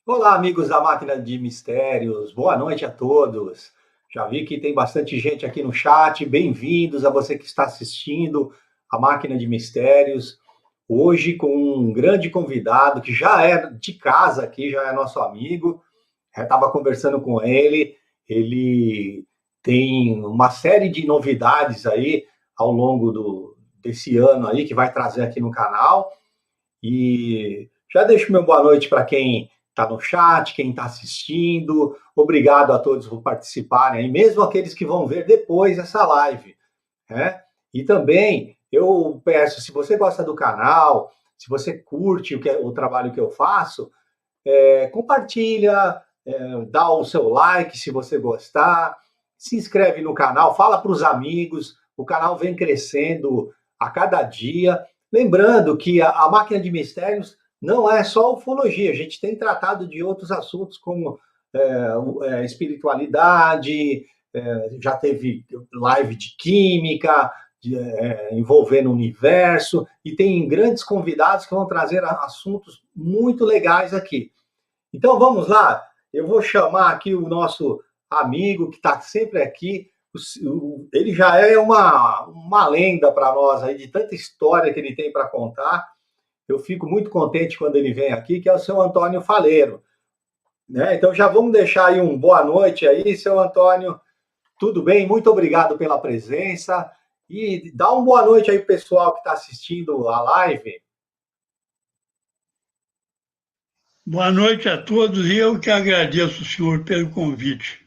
Olá, amigos da Máquina de Mistérios, boa noite a todos. Já vi que tem bastante gente aqui no chat. Bem-vindos a você que está assistindo a Máquina de Mistérios. Hoje com um grande convidado que já é de casa aqui, já é nosso amigo. Eu estava conversando com ele. Ele tem uma série de novidades aí ao longo desse ano aí que vai trazer aqui no canal. E já deixo meu boa noite para quem está no chat, quem está assistindo. Obrigado a todos por participarem, aí, mesmo aqueles que vão ver depois essa live. Né? E também eu peço, se você gosta do canal, se você curte o trabalho que eu faço, compartilha, dá o seu like se você gostar, se inscreve no canal, fala para os amigos. O canal vem crescendo a cada dia. Lembrando que a Máquina de Mistérios não é só ufologia, a gente tem tratado de outros assuntos como espiritualidade, já teve live de química, envolvendo o universo, e tem grandes convidados que vão trazer assuntos muito legais aqui. Então vamos lá, eu vou chamar aqui o nosso amigo que está sempre aqui. Ele já é uma lenda para nós aí, de tanta história que ele tem para contar. Eu fico muito contente quando ele vem aqui, que é o seu Antônio Faleiro. Né? Então já vamos deixar aí um boa noite aí, seu Antônio. Tudo bem? Muito obrigado pela presença. E dá uma boa noite aí, pessoal que está assistindo a live. Boa noite a todos e eu que agradeço o senhor pelo convite.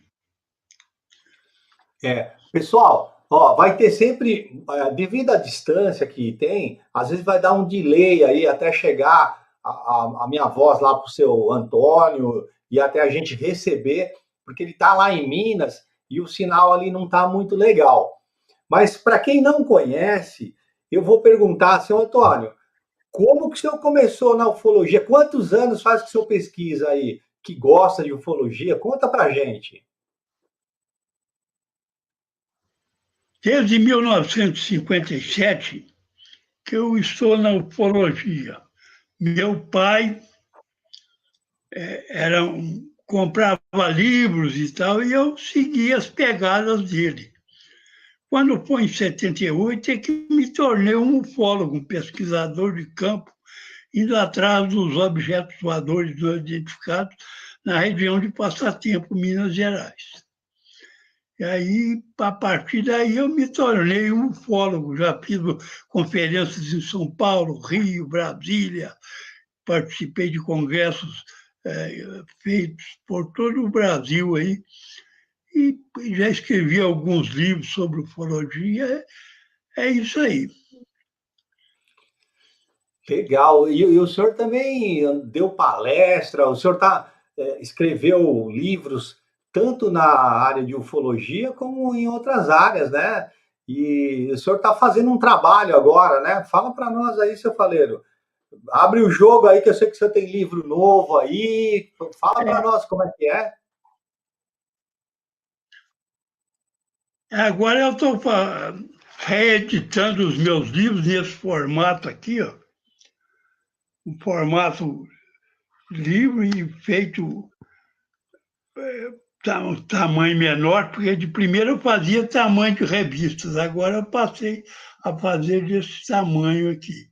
Pessoal, ó, vai ter sempre, devido à distância que tem, às vezes vai dar um delay aí até chegar a minha voz lá para o seu Antônio e até a gente receber, porque ele está lá em Minas e o sinal ali não está muito legal. Mas para quem não conhece, eu vou perguntar, seu Antônio, como que o senhor começou na ufologia? Quantos anos faz que o senhor pesquisa aí, que gosta de ufologia? Conta para gente. Desde 1957 que eu estou na ufologia. Meu pai comprava livros e tal, e eu seguia as pegadas dele. Quando foi em 78 é que me tornei um ufólogo, um pesquisador de campo, indo atrás dos objetos voadores não identificados na região de Passatempo, Minas Gerais. E aí, a partir daí, eu me tornei um ufólogo. Já fiz conferências em São Paulo, Rio, Brasília, participei de congressos feitos por todo o Brasil aí, e já escrevi alguns livros sobre ufologia. É isso aí. Legal. E o senhor também deu palestra, o senhor escreveu livros tanto na área de ufologia como em outras áreas, né? E o senhor está fazendo um trabalho agora, né? Fala para nós aí, seu Faleiro. Abre o jogo aí, que eu sei que o senhor tem livro novo aí. Fala para nós como é que é. Agora eu estou reeditando os meus livros nesse formato aqui, ó, um formato livro e feito um tamanho menor, porque de primeiro eu fazia tamanho de revistas, agora eu passei a fazer desse tamanho aqui.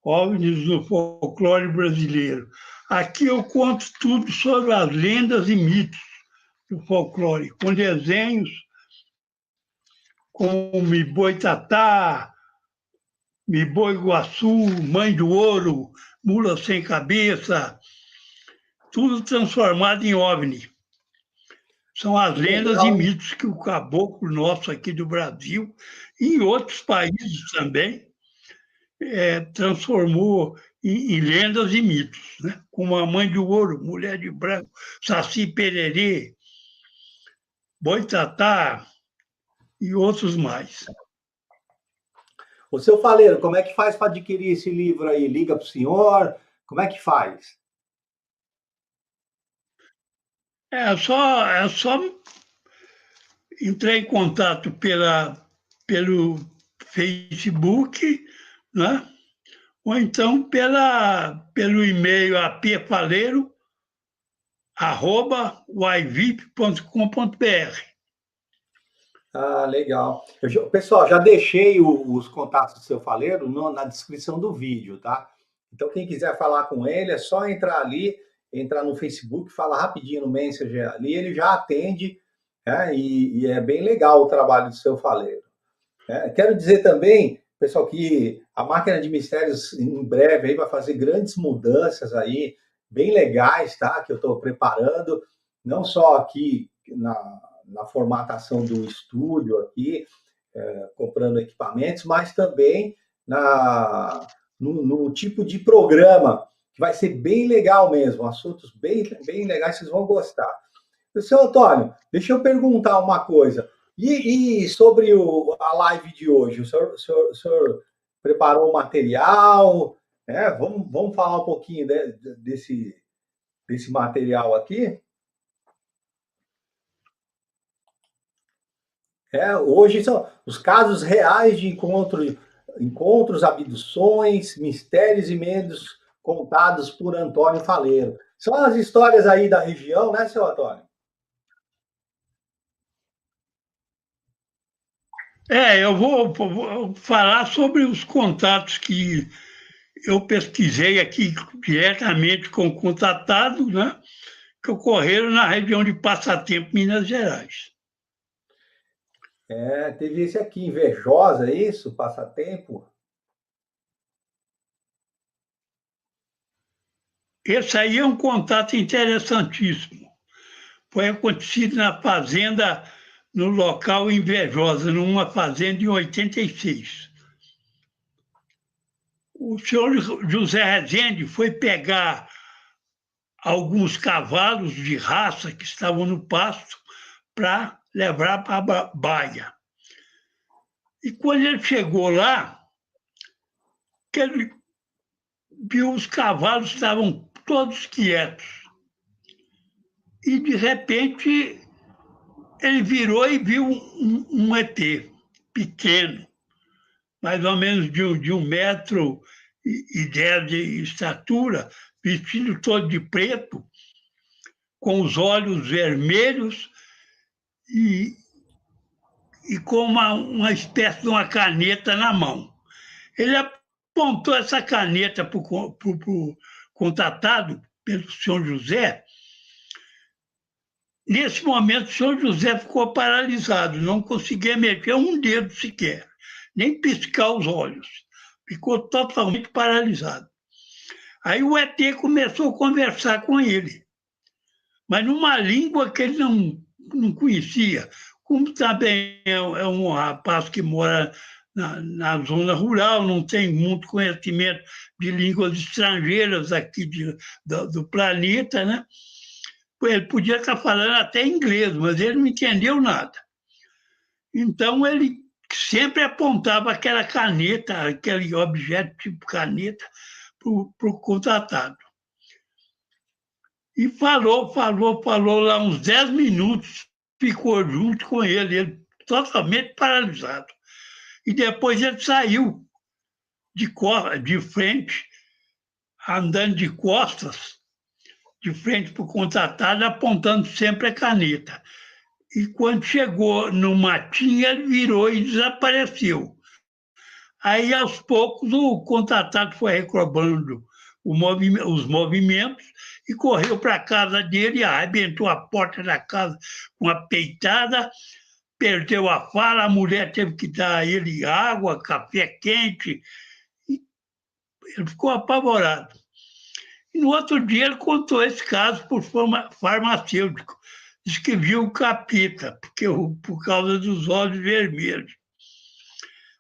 OVNIs no folclore brasileiro. Aqui eu conto tudo sobre as lendas e mitos do folclore, com desenhos como Miboitatá, Miboi Guaçu, Mãe do Ouro, Mula Sem Cabeça, tudo transformado em OVNI. São as lendas e mitos que o caboclo nosso aqui do Brasil e em outros países também transformou em lendas e mitos, né? Como a Mãe do Ouro, Mulher de Branco, Saci Pererê, Boitatá e outros mais. O seu Faleiro, como é que faz para adquirir esse livro aí? Liga para o senhor? Como é que faz? É só entrar em contato pelo Facebook, né? Ou então pelo e-mail apfaleiro, @wivip.com.br. Ah, legal. Pessoal, já deixei os contatos do seu faleiro na descrição do vídeo, tá? Então, quem quiser falar com ele, é só entrar ali, entrar no Facebook, fala rapidinho no Messenger ali, ele já atende, né? E é bem legal o trabalho do seu faleiro. Né? Quero dizer também, pessoal, que a Máquina de Mistérios em breve aí vai fazer grandes mudanças aí, bem legais, tá? Que eu estou preparando, não só aqui na formatação do estúdio aqui, comprando equipamentos, mas também no tipo de programa, que vai ser bem legal mesmo, assuntos bem legais, vocês vão gostar. Seu Antônio, deixa eu perguntar uma coisa. E sobre a live de hoje? O senhor preparou o material? Vamos falar um pouquinho desse material aqui? Hoje são os casos reais de encontros, abduções, mistérios e medos contados por Antônio Faleiro. São as histórias aí da região, né, seu Antônio? Eu vou falar sobre os contatos que eu pesquisei aqui diretamente com o contatado, né, que ocorreram na região de Passatempo, Minas Gerais. Teve esse aqui, Invejosa, é isso? Passatempo? Esse aí é um contato interessantíssimo. Foi acontecido na fazenda, no local Invejosa, numa fazenda em 86. O senhor José Rezende foi pegar alguns cavalos de raça que estavam no pasto para levar para a baia. E quando ele chegou lá, que ele viu os cavalos estavam todos quietos. E, de repente, ele virou e viu um ET pequeno, mais ou menos de 1,10 m de estatura, vestido todo de preto, com os olhos vermelhos e, e com uma espécie de uma caneta na mão. Ele apontou essa caneta para o contatado pelo senhor José. Nesse momento, o senhor José ficou paralisado, não conseguia mexer um dedo sequer, nem piscar os olhos. Ficou totalmente paralisado. Aí o ET começou a conversar com ele, mas numa língua que ele não conhecia. Como também é um rapaz que mora na zona rural, não tem muito conhecimento de línguas estrangeiras aqui do planeta, né? Ele podia estar falando até inglês, mas ele não entendeu nada. Então, ele sempre apontava aquela caneta, aquele objeto tipo caneta, para o contratado. E falou lá uns 10 minutos, ficou junto com ele totalmente paralisado. E depois ele saiu de frente, andando de costas, de frente para o contratado, apontando sempre a caneta. E quando chegou no matinho, ele virou e desapareceu. Aí, aos poucos, o contratado foi recobrando os movimentos e correu para a casa dele, arrebentou a porta da casa com uma peitada, perdeu a fala, a mulher teve que dar a ele água, café quente, e ele ficou apavorado. E no outro dia ele contou esse caso por farmacêutico. Diz que viu o capeta, por causa dos olhos vermelhos.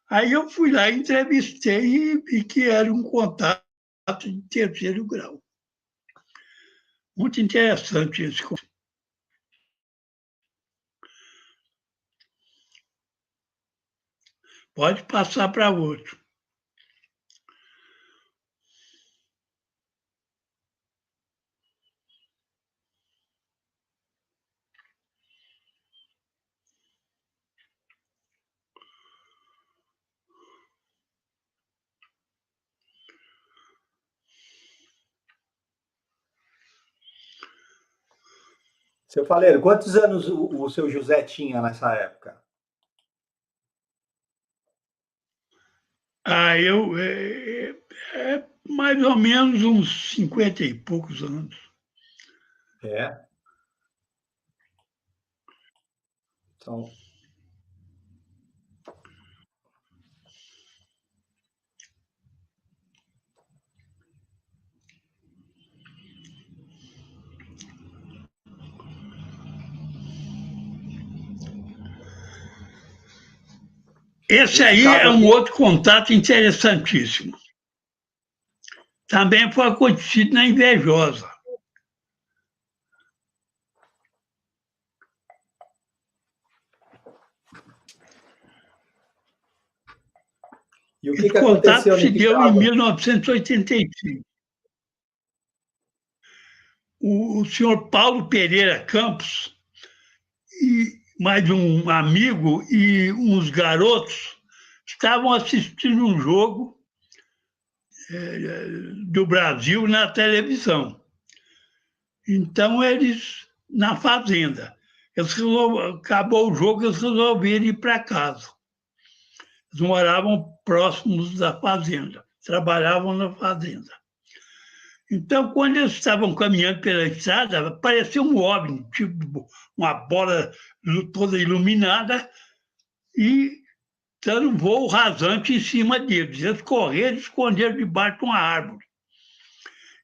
Aí eu fui lá, entrevistei e vi que era um contato de terceiro grau. Muito interessante esse. Pode passar para outro. Seu Faleiro, quantos anos o seu José tinha nessa época? Mais ou menos uns 50 e poucos anos. É. Então, Esse nesse aí é caso um aqui, outro contato interessantíssimo. Também foi acontecido na Invejosa. e o Esse que contato aconteceu se nesse deu em caso? 1985. O senhor Paulo Pereira Campos e mais um amigo e uns garotos estavam assistindo um jogo do Brasil na televisão. Então, eles, na fazenda, acabou o jogo, eles resolveram ir para casa. Eles moravam próximos da fazenda, trabalhavam na fazenda. Então, quando eles estavam caminhando pela estrada, apareceu um OVNI, tipo uma bola toda iluminada, e dando um voo rasante em cima deles. Eles correram e esconderam debaixo de uma árvore.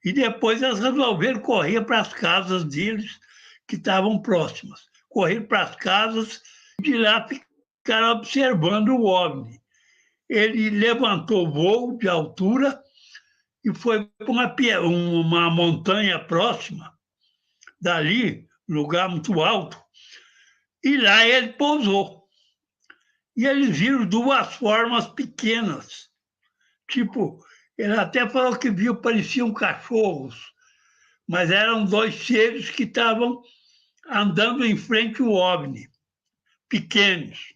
E depois eles resolveram correr para as casas deles, que estavam próximas. Correram para as casas e de lá ficaram observando o OVNI. Ele levantou o voo de altura e foi para uma montanha próxima, dali, lugar muito alto, e lá ele pousou. E eles viram duas formas pequenas, tipo, ele até falou que viu, pareciam cachorros, mas eram dois seres que estavam andando em frente ao OVNI, pequenos.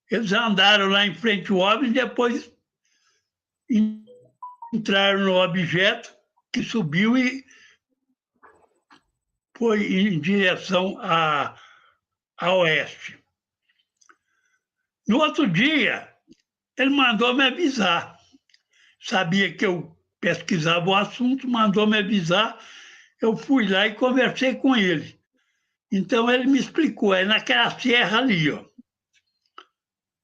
Eles andaram lá em frente ao OVNI e depois entraram no objeto que subiu e foi em direção a oeste. No outro dia, ele mandou me avisar. Sabia que eu pesquisava o assunto, mandou me avisar. Eu fui lá e conversei com ele. Então, ele me explicou, é naquela serra ali, ó.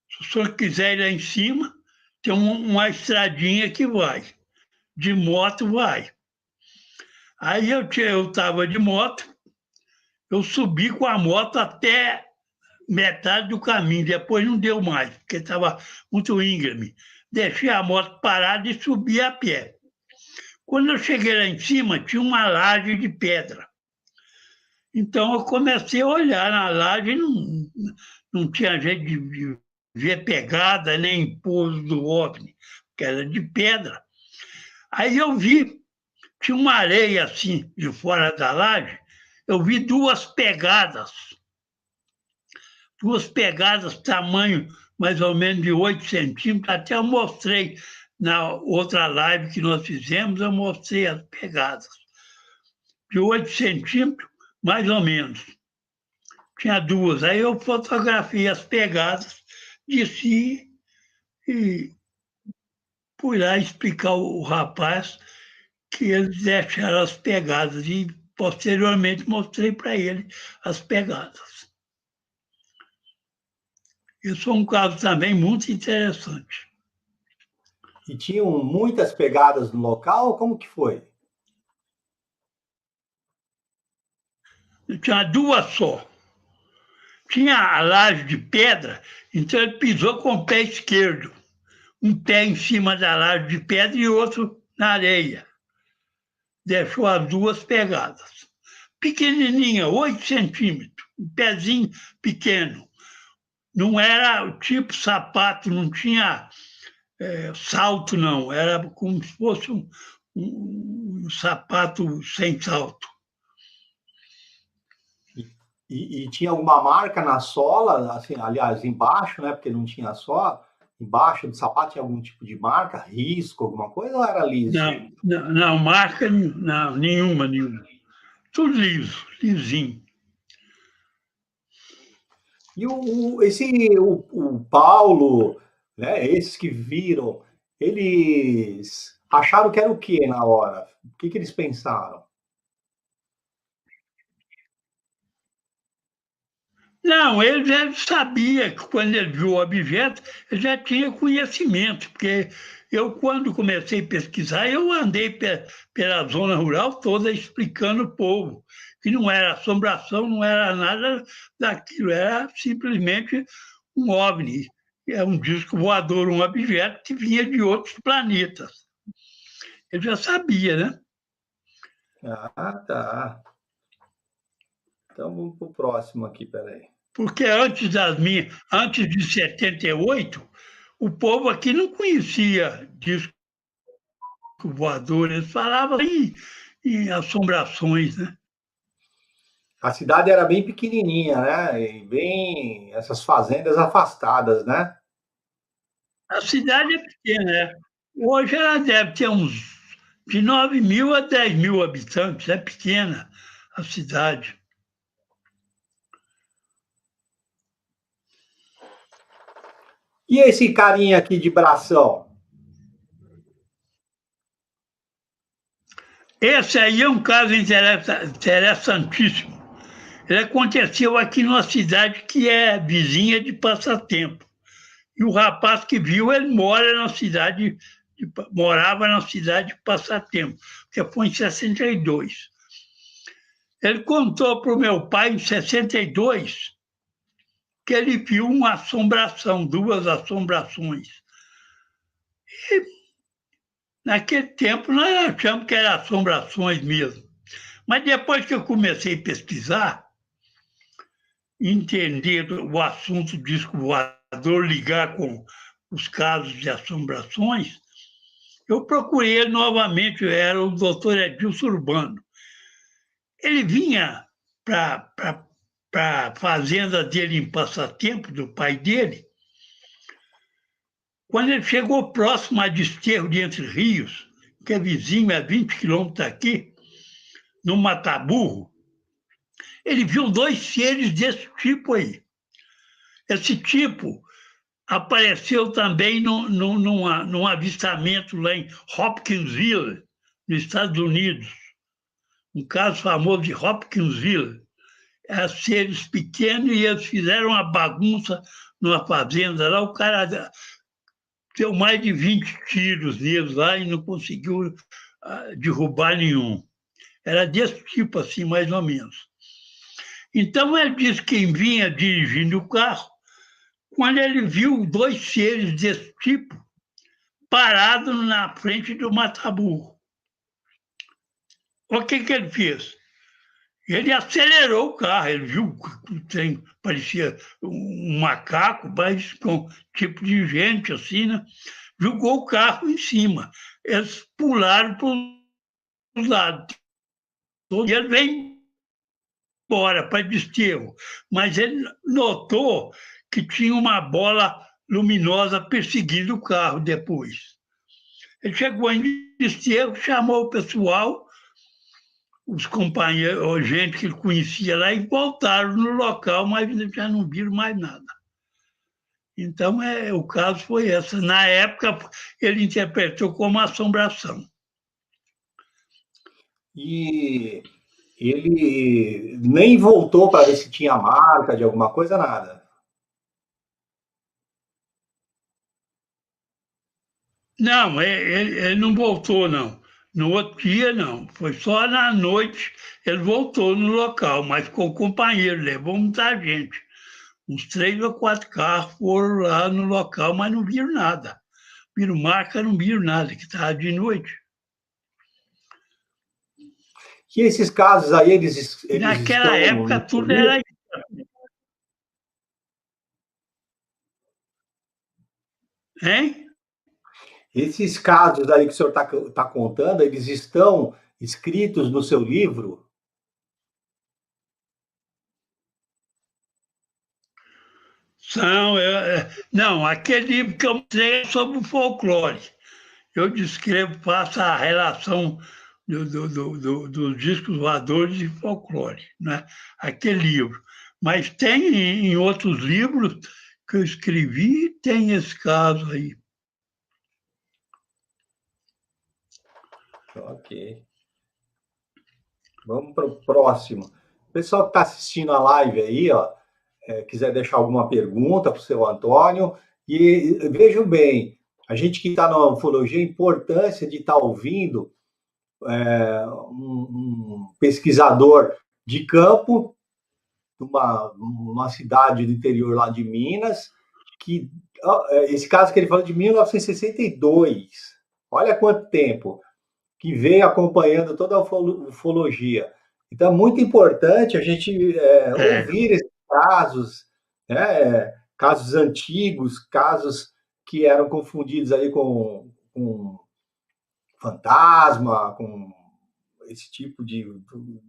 Se o senhor quiser ir lá em cima, tem uma estradinha que vai. De moto vai. Aí eu estava de moto, eu subi com a moto até metade do caminho, depois não deu mais, porque estava muito íngreme. Deixei a moto parada e subi a pé. Quando eu cheguei lá em cima, tinha uma laje de pedra. Então eu comecei a olhar na laje, não tinha jeito de ver pegada, nem pouso do OVNI, que era de pedra. Aí eu vi, tinha uma areia assim, de fora da laje, eu vi duas pegadas, tamanho mais ou menos de 8 centímetros, até eu mostrei na outra live que nós fizemos, eu mostrei as pegadas. De 8 centímetros, mais ou menos. Tinha duas. Aí eu fotografei as pegadas, desci e fui lá explicar ao rapaz que eles deixaram as pegadas e posteriormente mostrei para ele as pegadas. Isso é um caso também muito interessante. E tinham muitas pegadas no local? Como que foi? Tinha duas só. Tinha a laje de pedra, então ele pisou com o pé esquerdo. Um pé em cima da laje de pedra e outro na areia. Deixou as duas pegadas. Pequenininha, 8 centímetros, um pezinho pequeno. Não era o tipo sapato, não tinha salto, não. Era como se fosse um sapato sem salto. E tinha alguma marca na sola, assim, aliás, embaixo, né? Porque não tinha só. Embaixo do sapato tinha algum tipo de marca, risco, alguma coisa, ou era liso? Não, não, não marca não, nenhuma, nenhuma. Tudo liso, lisinho. E o Paulo, né, esses que viram, eles acharam que era o quê na hora? O que que eles pensaram? Não, ele já sabia que quando ele viu o objeto, ele já tinha conhecimento, porque eu, quando comecei a pesquisar, eu andei pela zona rural toda explicando ao povo que não era assombração, não era nada daquilo, era simplesmente um OVNI, é um disco voador, um objeto que vinha de outros planetas. Ele já sabia, né? Ah, tá. Então vamos para o próximo aqui, peraí. Porque antes de 78, o povo aqui não conhecia disco voador, eles falavam em assombrações, né? A cidade era bem pequenininha, né? E bem essas fazendas afastadas, né? A cidade é pequena, né? Hoje ela deve ter uns de 9 mil a 10 mil habitantes, é pequena a cidade. E esse carinha aqui de bração? Esse aí é um caso interessantíssimo. Ele aconteceu aqui numa cidade que é vizinha de Passatempo. E o rapaz que viu, ele morava na cidade de Passatempo, que foi em 62. Ele contou para o meu pai, em 62, que ele viu uma assombração, duas assombrações. E, naquele tempo, nós achamos que eram assombrações mesmo. Mas depois que eu comecei a pesquisar, entender o assunto disco voador, ligar com os casos de assombrações, eu procurei ele novamente, era o doutor Edilson Urbano. Ele vinha para a fazenda dele em Passatempo, do pai dele. Quando ele chegou próximo a Desterro de Entre Rios, que é vizinho, a 20 quilômetros daqui, no Mataburro, ele viu dois seres desse tipo aí. Esse tipo apareceu também num avistamento lá em Hopkinsville, nos Estados Unidos. Um caso famoso de Hopkinsville. Seres pequenos e eles fizeram uma bagunça numa fazenda lá. O cara deu mais de 20 tiros neles lá e não conseguiu derrubar nenhum. Era desse tipo assim, mais ou menos. Então ele disse que quem vinha dirigindo o carro, quando ele viu dois seres desse tipo parados na frente do mataburro. O que ele fez? Ele acelerou o carro, ele viu que o trem parecia um macaco, mas com tipo de gente assim, né? Jogou o carro em cima. Eles pularam para os lados. E ele veio embora para Desterro, mas ele notou que tinha uma bola luminosa perseguindo o carro depois. Ele chegou em Desterro, chamou o pessoal, os companheiros, gente que ele conhecia lá, e voltaram no local, mas já não viram mais nada. Então, o caso foi esse. Na época, ele interpretou como assombração. E ele nem voltou para ver se tinha marca de alguma coisa, nada. Não, ele não voltou, não. No outro dia, não. Foi só na noite ele voltou no local, mas com o companheiro, levou muita gente. Uns 3 ou 4 carros foram lá no local, mas não viram nada. Viram marca, não viram nada, que estava de noite. Que esses casos aí, eles Naquela estão época, no seu tudo livro? era. Hein? Esses casos aí que o senhor está contando, eles estão escritos no seu livro? Não, aquele livro que eu mostrei é sobre o folclore. Eu descrevo, faço a relação dos discos voadores de folclore, né? Aquele livro. Mas tem em outros livros que eu escrevi, tem esse caso aí. Ok. Vamos para o próximo. O pessoal que está assistindo a live aí, ó, quiser deixar alguma pergunta para o seu Antônio, e vejam bem, a gente que está na ufologia, a importância de estar ouvindo um pesquisador de campo, uma cidade do interior lá de Minas, que esse caso que ele falou de 1962, olha quanto tempo, que veio acompanhando toda a ufologia. Então, é muito importante a gente ouvir esses casos, né, casos antigos, casos que eram confundidos aí com fantasma, com esse tipo de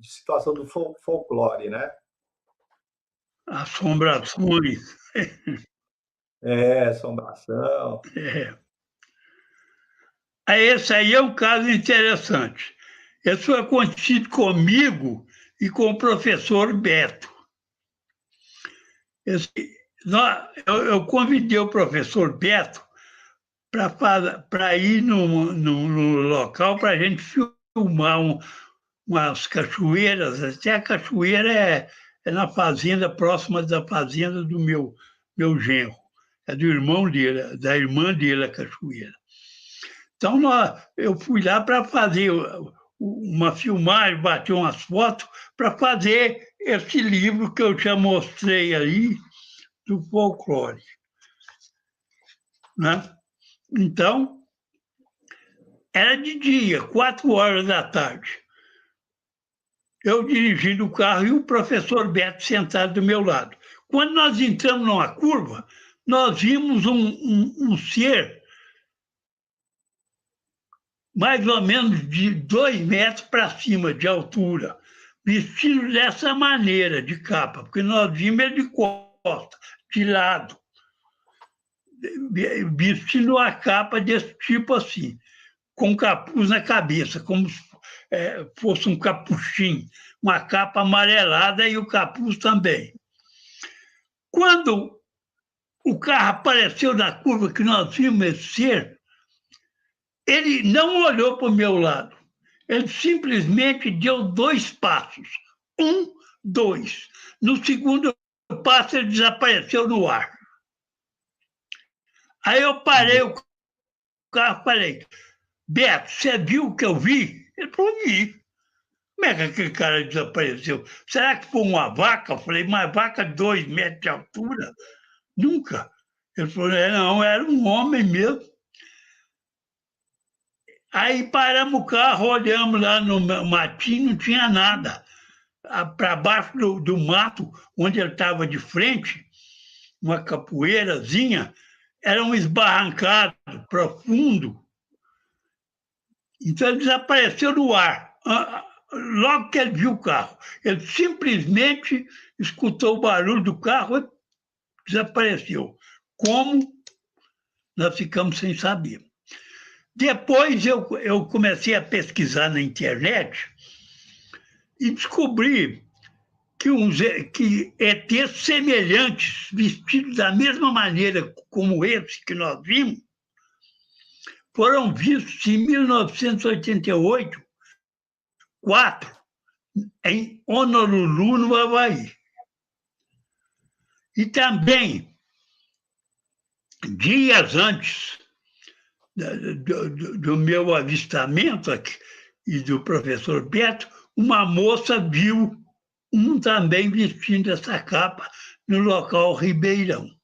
situação do folclore, né? Assombrações. Assombração. Esse aí é um caso interessante. Isso foi acontecido comigo e com o professor Beto. Eu convidei o professor Beto para ir no local para a gente filmar umas cachoeiras. Até a cachoeira é na fazenda, próxima da fazenda do meu genro. É do irmão dele, da irmã dele, a cachoeira. Então, eu fui lá para fazer uma filmagem, bater umas fotos, para fazer esse livro que eu já mostrei aí, do folclore. Né? Então, era de dia, 4 horas da tarde. Eu dirigindo o carro e o professor Beto sentado do meu lado. Quando nós entramos numa curva, nós vimos um ser mais ou menos de 2 metros para cima de altura, vestido dessa maneira, de capa, porque nós vimos ele de costa, de lado, vestindo a capa desse tipo assim, com capuz na cabeça, como se fosse um capuchinho, uma capa amarelada e o capuz também. Quando o carro apareceu na curva que nós vimos esse ser, ele não olhou para o meu lado. Ele simplesmente deu 2 passos. 1, 2. No segundo passo, ele desapareceu no ar. Aí eu parei o carro e falei, Beto, você viu o que eu vi? Ele falou, vi. Como é que aquele cara desapareceu? Será que foi uma vaca? Eu falei, uma vaca de 2 metros de altura? Nunca. Ele falou, não, era um homem mesmo. Aí paramos o carro, olhamos lá no matinho, não tinha nada. Para baixo do mato, onde ele estava de frente, uma capoeirazinha, era um esbarrancado profundo. Então ele desapareceu no ar. Logo que ele viu o carro, ele simplesmente escutou o barulho do carro e desapareceu. Como? Nós ficamos sem saber. Depois eu comecei a pesquisar na internet e descobri que ETs semelhantes, vestidos da mesma maneira como esse que nós vimos, foram vistos em 1988, 4, em Honolulu, no Havaí. E também, dias antes do meu avistamento aqui, e do professor Beto, uma moça viu também vestindo essa capa no local Ribeirão.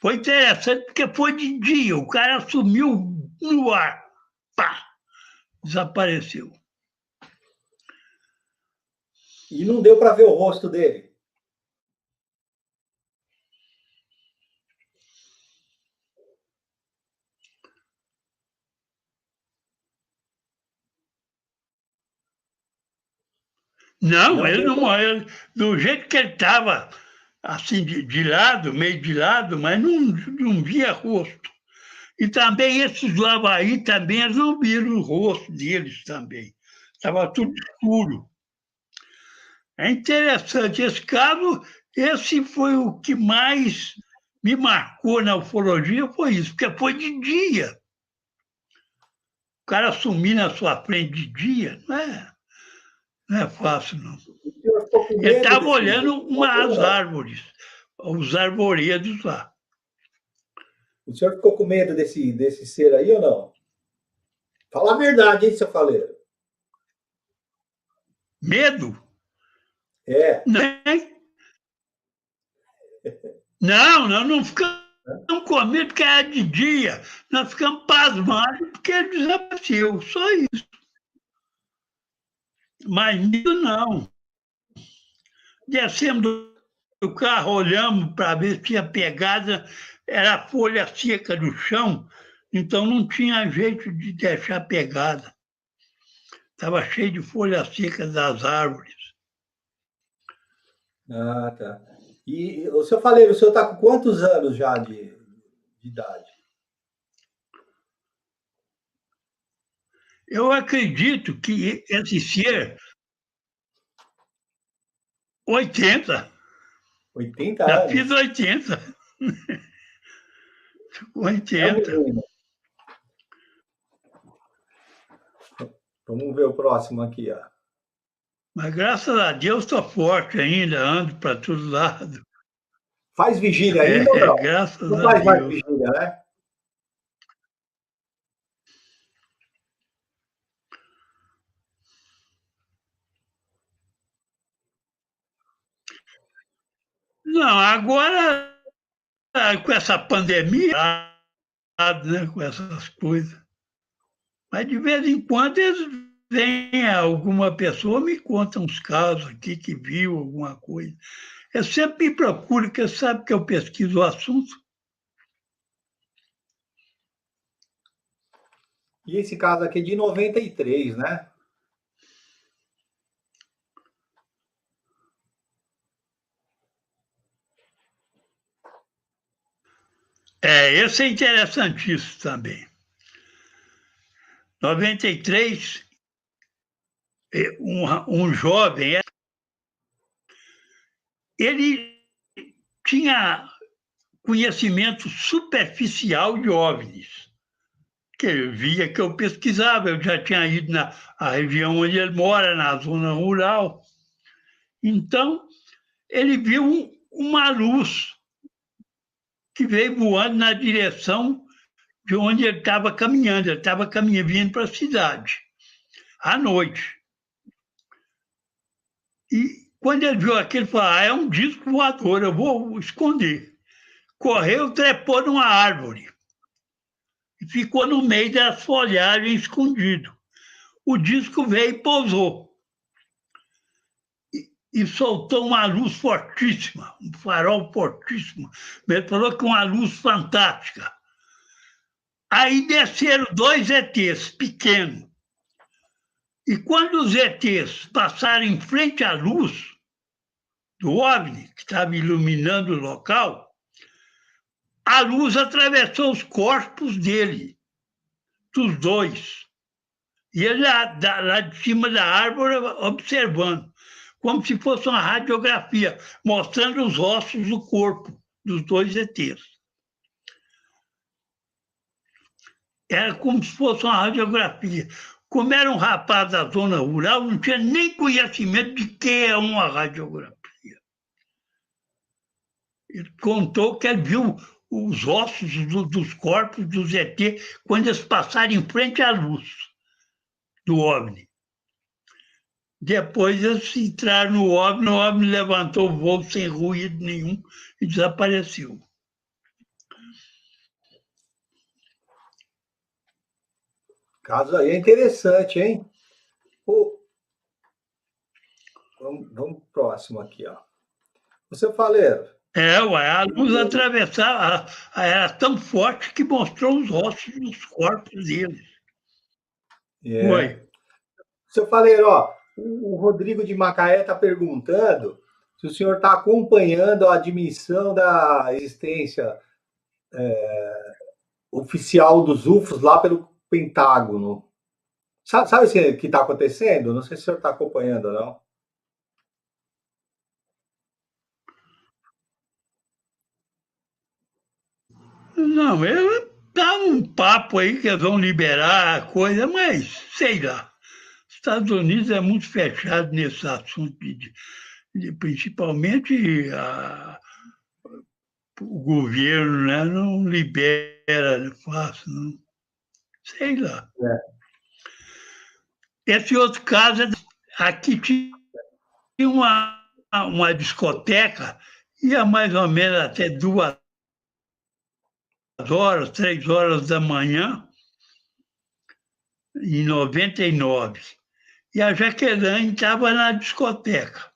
Foi interessante porque foi de dia, o cara sumiu no ar, pá, desapareceu. E não deu para ver o rosto dele? Não, ele não morreu. Do jeito que ele estava, assim, de lado, meio de lado, mas não via rosto. E também esses lavaí também, eles não viram o rosto deles também. Estava tudo escuro. É interessante. Esse caso, esse foi o que mais me marcou na ufologia, foi isso, porque foi de dia. O cara sumir na sua frente de dia, não é fácil, não. O senhor ficou com Ele medo estava desse olhando umas não? árvores, os arvoredos lá. O senhor ficou com medo desse ser aí ou não? Fala a verdade, hein, seu faleiro? Medo? É. Não, nós não ficamos com medo porque era de dia. Nós ficamos pasmados porque ele desapareceu, só isso. Mas medo não. Descemos do carro, olhamos para ver se tinha pegada, era folha seca do chão, então não tinha jeito de deixar pegada. Estava cheio de folha seca das árvores. Ah, tá. E o senhor faleiro, o senhor está com quantos anos já de idade? Eu acredito que esse ser, 80, 80 já fiz anos? 80, É um 80. menino. Vamos ver o próximo aqui, ó. Mas graças a Deus estou forte ainda, ando para todo lado. Faz vigília ainda ou não? Graças Não a faz mais Deus. vigília, né? Não, agora, com essa pandemia, né, com essas coisas. Mas de vez em quando eles vêm, alguma pessoa me conta uns casos aqui que viu alguma coisa. Eu sempre me procuro, porque sabe que eu pesquiso o assunto. E esse caso aqui é de 93, né? Esse é interessantíssimo também. 93, um jovem, ele tinha conhecimento superficial de OVNIs, que eu via que eu pesquisava, eu já tinha ido na região onde ele mora, na zona rural. Então, ele viu uma luz que veio voando na direção de onde ele estava caminhando. Ele estava caminhando, vindo para a cidade, à noite. E quando ele viu aquilo, ele falou: é um disco voador, eu vou esconder. Correu, trepou numa árvore e ficou no meio das folhagens escondido. O disco veio e pousou. E soltou uma luz fortíssima, um farol fortíssimo. Ele falou que uma luz fantástica. Aí desceram dois ETs pequenos. E quando os ETs passaram em frente à luz do OVNI, que estava iluminando o local, a luz atravessou os corpos dele, dos dois. E ele lá de cima da árvore observando, como se fosse uma radiografia, mostrando os ossos do corpo dos dois ETs. Era como se fosse uma radiografia. Como era um rapaz da zona rural, não tinha nem conhecimento de que é uma radiografia. Ele contou que ele viu os ossos dos corpos dos ET quando eles passaram em frente à luz do OVNI. Depois eles entraram no OVNI levantou o voo sem ruído nenhum e desapareceu. O caso aí é interessante, hein? Vamos pro próximo aqui, ó. O seu faleiro. A luz atravessava, era tão forte que mostrou os ossos dos corpos deles. É. Seu faleiro, ó, o Rodrigo de Macaé está perguntando se o senhor está acompanhando a admissão da existência oficial dos UFOs lá pelo Pentágono. Sabe o que está acontecendo? Não sei se o senhor está acompanhando, não. Não, ele dá um papo aí que vão liberar a coisa, mas sei lá. Estados Unidos é muito fechado nesse assunto, principalmente o governo, né, não libera fácil, não. Sei lá. É. Esse outro caso, aqui tinha uma discoteca, ia mais ou menos até 2 horas, 3 horas da manhã, em 99. E a Jaqueline estava na discoteca.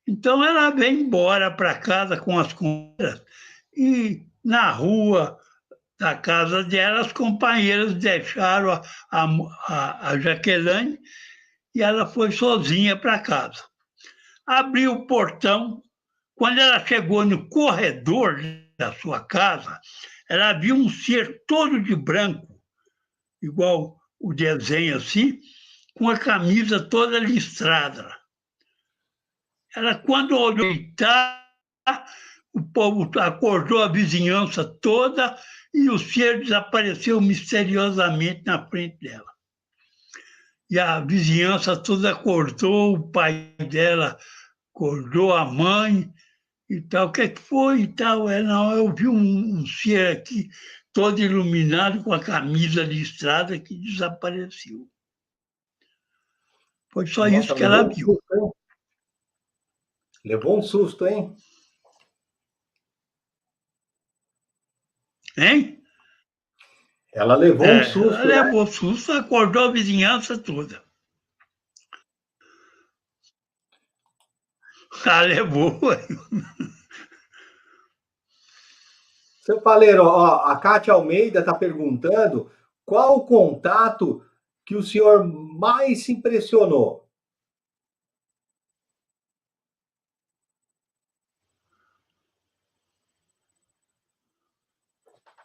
Então ela veio embora para casa com as compras e na rua da casa dela as companheiras deixaram a Jaqueline e ela foi sozinha para casa. Abriu o portão. Quando ela chegou no corredor da sua casa, ela viu um ser todo de branco, igual o desenho assim, com a camisa toda listrada. Ela, quando olhou, o povo acordou a vizinhança toda e o ser desapareceu misteriosamente na frente dela. E a vizinhança toda acordou, o pai dela acordou, a mãe e tal. O que é que foi e tal? Não, eu vi um ser aqui todo iluminado com a camisa listrada que desapareceu. Foi só Nossa, isso que ela levou um viu. susto, hein? Levou um susto, hein? Hein? Ela levou um Ela susto, né? levou susto, acordou a vizinhança toda. Ela levou. Seu Faleiro, ó, a Cátia Almeida está perguntando qual o contato que o senhor mais se impressionou?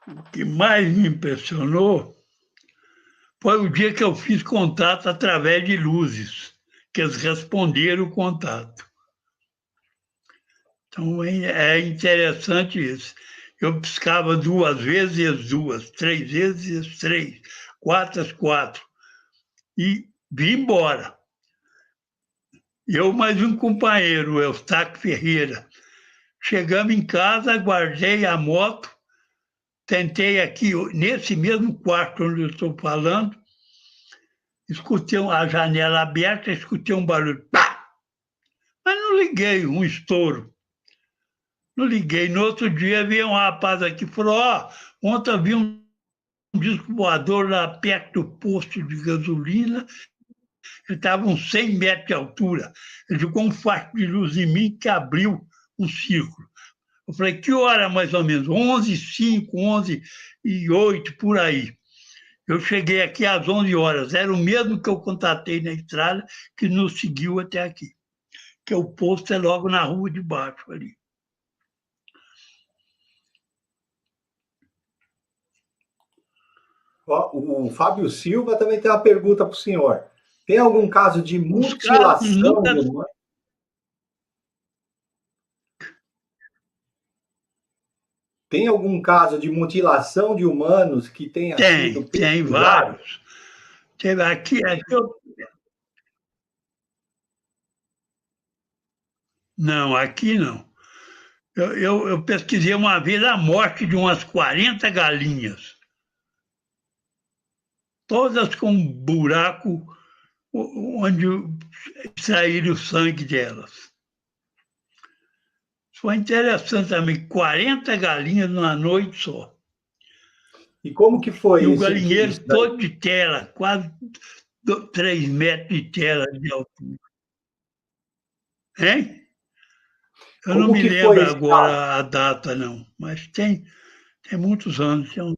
O que mais me impressionou foi o dia que eu fiz contato através de luzes, que eles responderam o contato. Então é interessante isso. Eu piscava 2 vezes as 2, 3 vezes as 3, 4 as 4 e vim embora. Eu mais um companheiro, o Eustáquio Ferreira. Chegamos em casa, guardei a moto, tentei aqui, nesse mesmo quarto onde eu estou falando, escutei a janela aberta, escutei um barulho, pá! Mas não liguei, um estouro. Não liguei. No outro dia veio um rapaz aqui e falou: Ó, ontem eu vi um disco voador lá perto do posto de gasolina, ele estava uns 100 metros de altura. Ele jogou um facho de luz em mim que abriu um círculo. Eu falei: que hora mais ou menos? 11h05, 11h08, por aí. Eu cheguei aqui às 11 horas. Era o mesmo que eu contatei na estrada, que nos seguiu até aqui. Que o posto é logo na rua de baixo ali. Ó, o Fábio Silva também tem uma pergunta para o senhor. Tem algum caso de Os caras mutilação nunca. de humanos? Tem algum caso de mutilação de humanos que tenha sido Tem pesquisado? vários. Aqui não, aqui não. Eu pesquisei uma vez a morte de umas 40 galinhas, todas com um buraco onde extraíram o sangue delas. Foi interessante também, 40 galinhas numa noite só. E como que E foi o isso galinheiro isso daí? todo de tela, quase 3 metros de tela de altura. Hein? Eu não Como me que foi lembro esse caso? agora a data, não, mas tem muitos anos. Tem uns...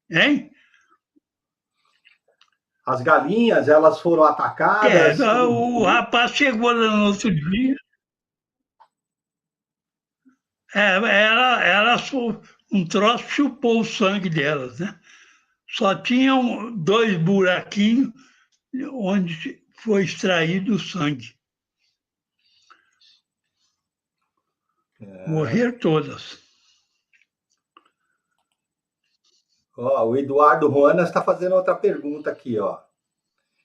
Hein? As galinhas, elas foram atacadas? O rapaz chegou lá no outro dia, ela um troço chupou o sangue delas, né? Só tinham 2 buraquinhos onde foi extraído o sangue. Morreram todas. Ó, o Eduardo Ruanas está fazendo outra pergunta aqui, ó.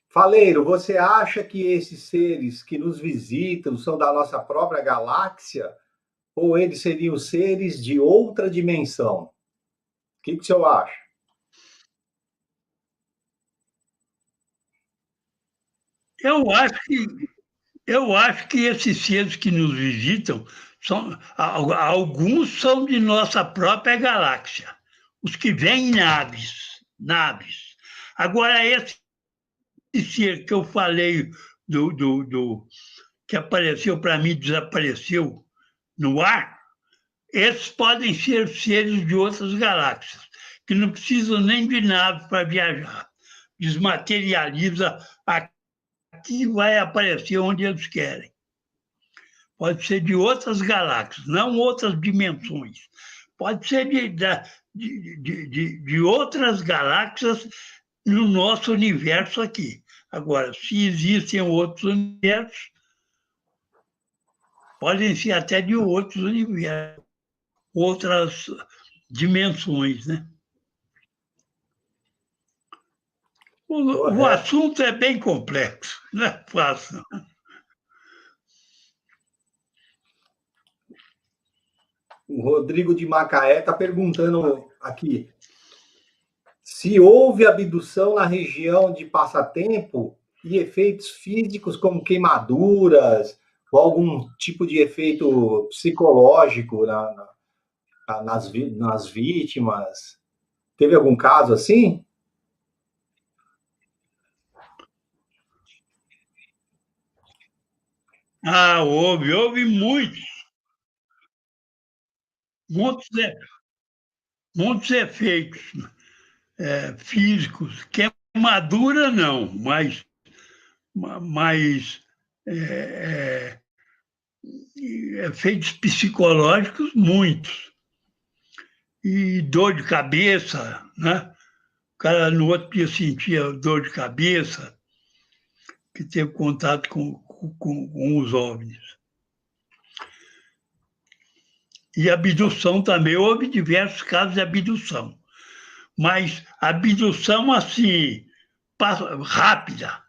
Faleiro, você acha que esses seres que nos visitam são da nossa própria galáxia ou eles seriam seres de outra dimensão? O que o senhor acha? Eu acho que esses seres que nos visitam, alguns são de nossa própria galáxia. Os que vêm em naves. Agora, esse ser que eu falei que apareceu para mim, desapareceu no ar, esses podem ser seres de outras galáxias, que não precisam nem de nave para viajar. Desmaterializa aqui e vai aparecer onde eles querem. Pode ser de outras galáxias, não outras dimensões. Pode ser de outras galáxias no nosso universo aqui. Agora, se existem outros universos, podem ser até de outros universos, outras dimensões, né? O assunto é bem complexo, não é fácil. O Rodrigo de Macaé está perguntando aqui se houve abdução na região de Passatempo e efeitos físicos como queimaduras ou algum tipo de efeito psicológico nas vítimas. Teve algum caso assim? Houve muitos, muitos efeitos físicos. Queimadura não, mas efeitos psicológicos, muitos. E dor de cabeça, né? O cara no outro dia sentia dor de cabeça, que teve contato com os OVNIs. E abdução também, houve diversos casos de abdução. Mas abdução assim, rápida,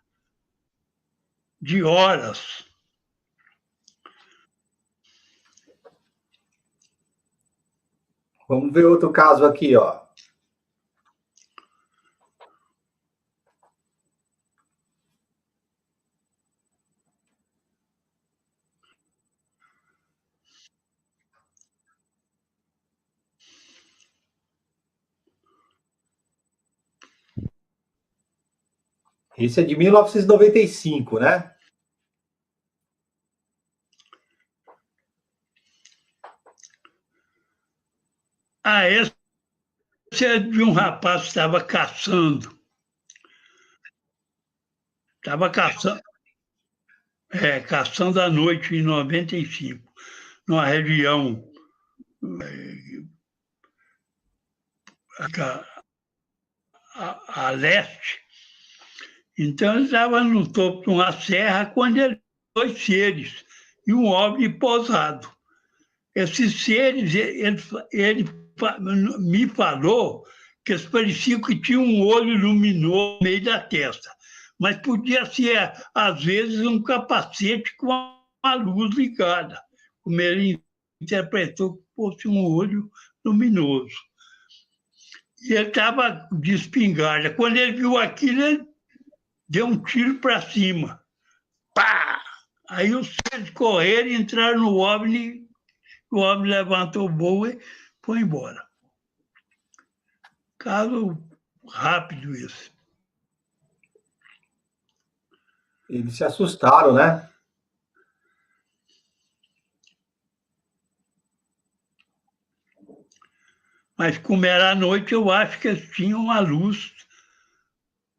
de horas. Vamos ver outro caso aqui, ó. Esse é de 1995, né? Esse é de um rapaz que estava caçando. Estava caçando à noite em 95, numa região a leste. Então, ele estava no topo de uma serra quando ele viu 2 seres e um OVNI pousado. Esses seres, ele me falou que eles pareciam que tinham um olho luminoso no meio da testa, mas podia ser, às vezes, um capacete com uma luz ligada, como ele interpretou que fosse um olho luminoso. E ele estava de espingarda. Quando ele viu aquilo, ele deu um tiro para cima. Pá! Aí os seres correram e entraram no OVNI. O OVNI levantou o voo e foi embora. Caso rápido esse. Eles se assustaram, né? Mas como era à noite, eu acho que eles tinham uma luz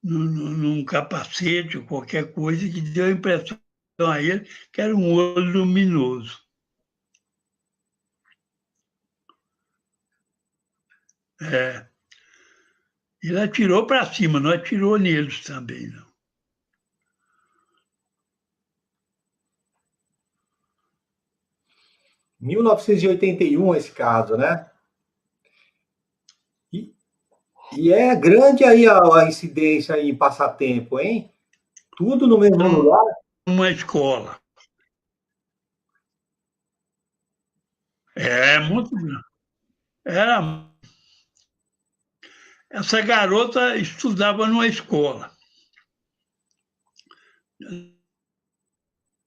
num capacete ou qualquer coisa que deu a impressão a ele que era um olho luminoso. É. Ele atirou para cima, não atirou neles também, não. Em 1981 esse caso, né? E, e é grande aí a incidência aí em passatempo, hein? Tudo no mesmo lugar? Uma escola. É muito grande. Era, essa garota estudava numa escola.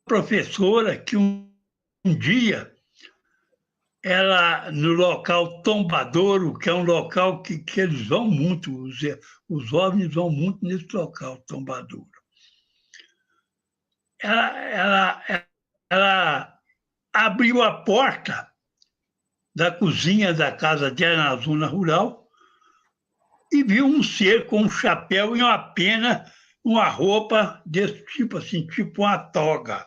Professora que um dia ela, no local Tombadouro, que é um local que eles vão muito, os OVNIs vão muito nesse local, Tombadouro. Ela abriu a porta da cozinha da casa dela na zona rural e viu um ser com um chapéu e uma pena, uma roupa desse tipo assim, tipo uma toga.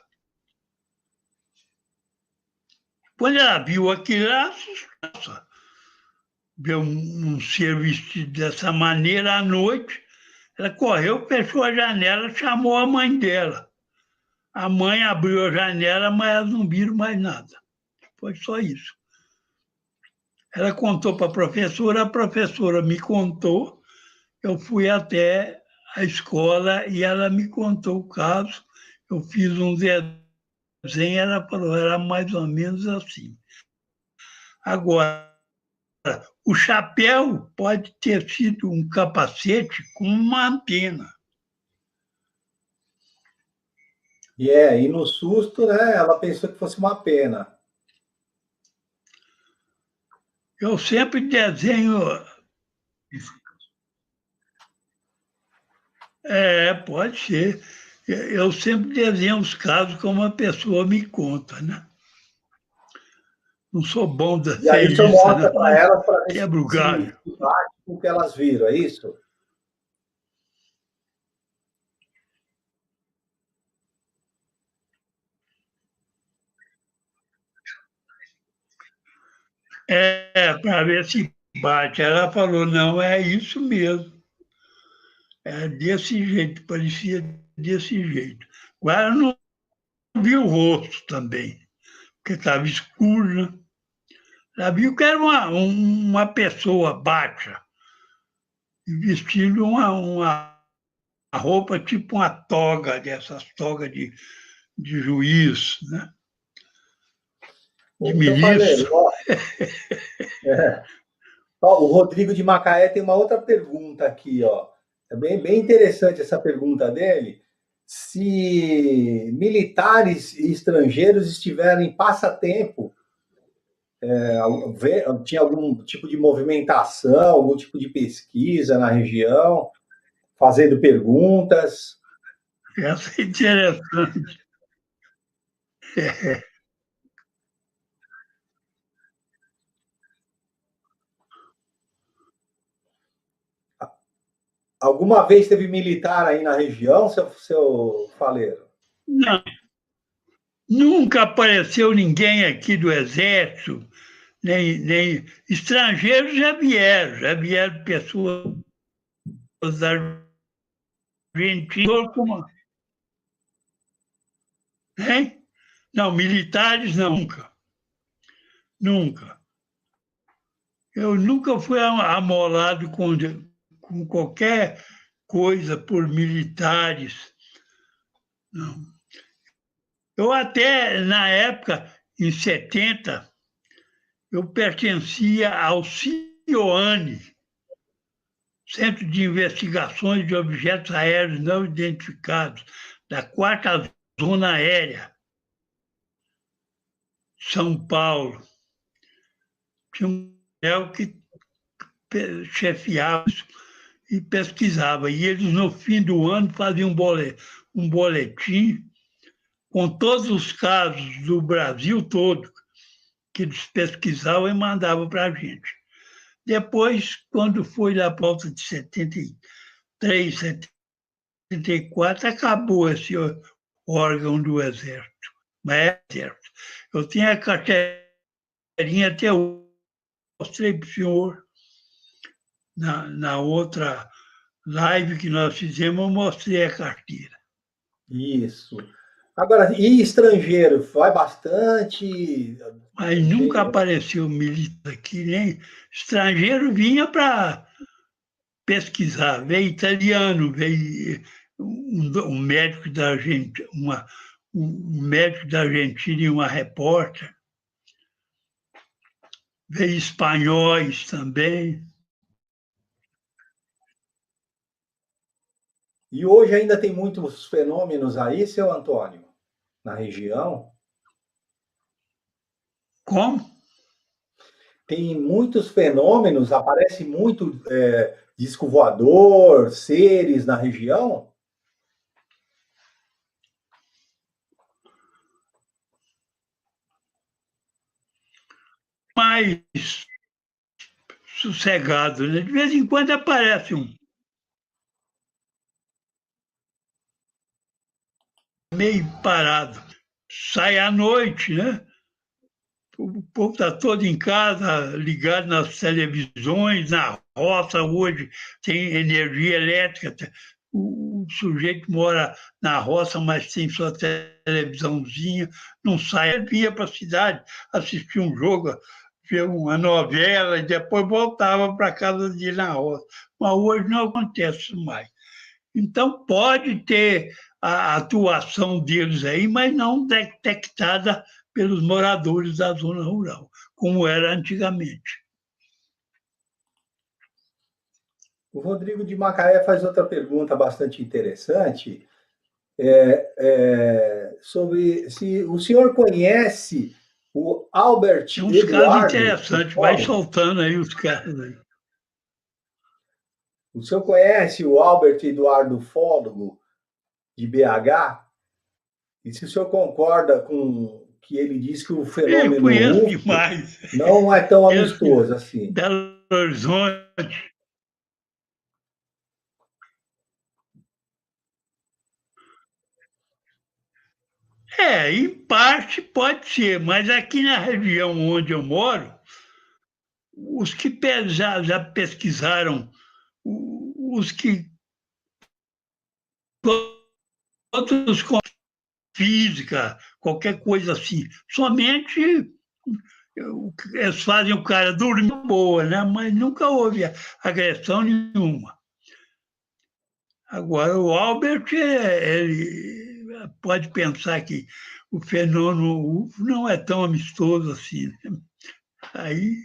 Quando ela viu aquilo, ela assustou. Viu um ser vestido dessa maneira à noite, ela correu, fechou a janela, chamou a mãe dela. A mãe abriu a janela, mas elas não viram mais nada. Foi só isso. Ela contou para a professora me contou, eu fui até a escola e ela me contou o caso. Eu fiz um desenho, ela falou, era mais ou menos assim. Agora, o chapéu pode ter sido um capacete com uma antena. E no susto, né? Ela pensou que fosse uma pena. Eu sempre desenho. Pode ser. Eu sempre desenho os casos como a pessoa me conta, né? Não sou bom da E aí o senhor ceguiça, mostra não, para mas elas para ver quebra o galho. se bate com o que elas viram, é isso? Para ver se bate. Ela falou, não, é isso mesmo. É desse jeito, parecia desse jeito. Agora eu não vi o rosto também, porque estava escuro, né? Ela viu que era uma pessoa baixa, vestindo uma roupa tipo uma toga, dessas togas de juiz, né? De Ô, seu Faleiro, ministro. ó, ó, o Rodrigo de Macaé tem uma outra pergunta aqui, ó. É bem interessante essa pergunta dele. Se militares e estrangeiros estiverem em passatempo, tinha algum tipo de movimentação, algum tipo de pesquisa na região, fazendo perguntas. Essa é interessante. Alguma vez teve militar aí na região, seu Faleiro? Não, nunca apareceu ninguém aqui do Exército, nem estrangeiros já vieram pessoas da Argentina, como, hein? Não, militares nunca, nunca. Eu nunca fui amolado com qualquer coisa por militares, não. Eu até, na época, em 70, eu pertencia ao CIOANE, Centro de Investigações de Objetos Aéreos Não Identificados, da 4ª Zona Aérea, São Paulo. Tinha um que chefiava isso e pesquisava. E eles, no fim do ano, faziam um boletim com todos os casos do Brasil todo que eles pesquisavam e mandavam para a gente. Depois, quando foi lá por volta de 73, 74, acabou esse órgão do Exército. Mas é Exército. Eu tinha a carteirinha até hoje, mostrei para o senhor. Na outra live que nós fizemos, eu mostrei a carteira. Isso. Agora, e estrangeiro? Vai bastante? Mas nunca apareceu milícia aqui, nem estrangeiro vinha para pesquisar. Veio italiano, veio um médico da Argentina, um médico da Argentina e uma repórter. Veio espanhóis também. E hoje ainda tem muitos fenômenos aí, seu Antônio, na região? Como? Tem muitos fenômenos, aparece muito disco voador, seres na região? Mais sossegado, né? De vez em quando aparece um meio parado. Sai à noite, né? O povo está todo em casa, ligado nas televisões, na roça hoje, tem energia elétrica. O sujeito mora na roça, mas tem sua televisãozinha, não sai, ele vinha para a cidade, assistir um jogo, ver uma novela e depois voltava para casa dele na roça. Mas hoje não acontece mais. Então, pode ter a atuação deles aí, mas não detectada pelos moradores da zona rural, como era antigamente. O Rodrigo de Macaé faz outra pergunta bastante interessante, sobre se o senhor conhece o Albert Tem uns casos Eduardo, o interessantes, vai fólogo. soltando aí os caras aí. O senhor conhece o Albert Eduardo Fólogo, de BH? E se o senhor concorda com que ele diz que o Eu fenômeno conheço UFO demais. não é tão Conheço amistoso assim? Belo Horizonte. Em parte pode ser, mas aqui na região onde eu moro, os que já pesquisaram, os que todos com física, qualquer coisa assim, somente eles fazem o cara dormir boa, né? Mas nunca houve agressão nenhuma. Agora, o Albert, ele pode pensar que o fenômeno UFO não é tão amistoso assim. Né? Aí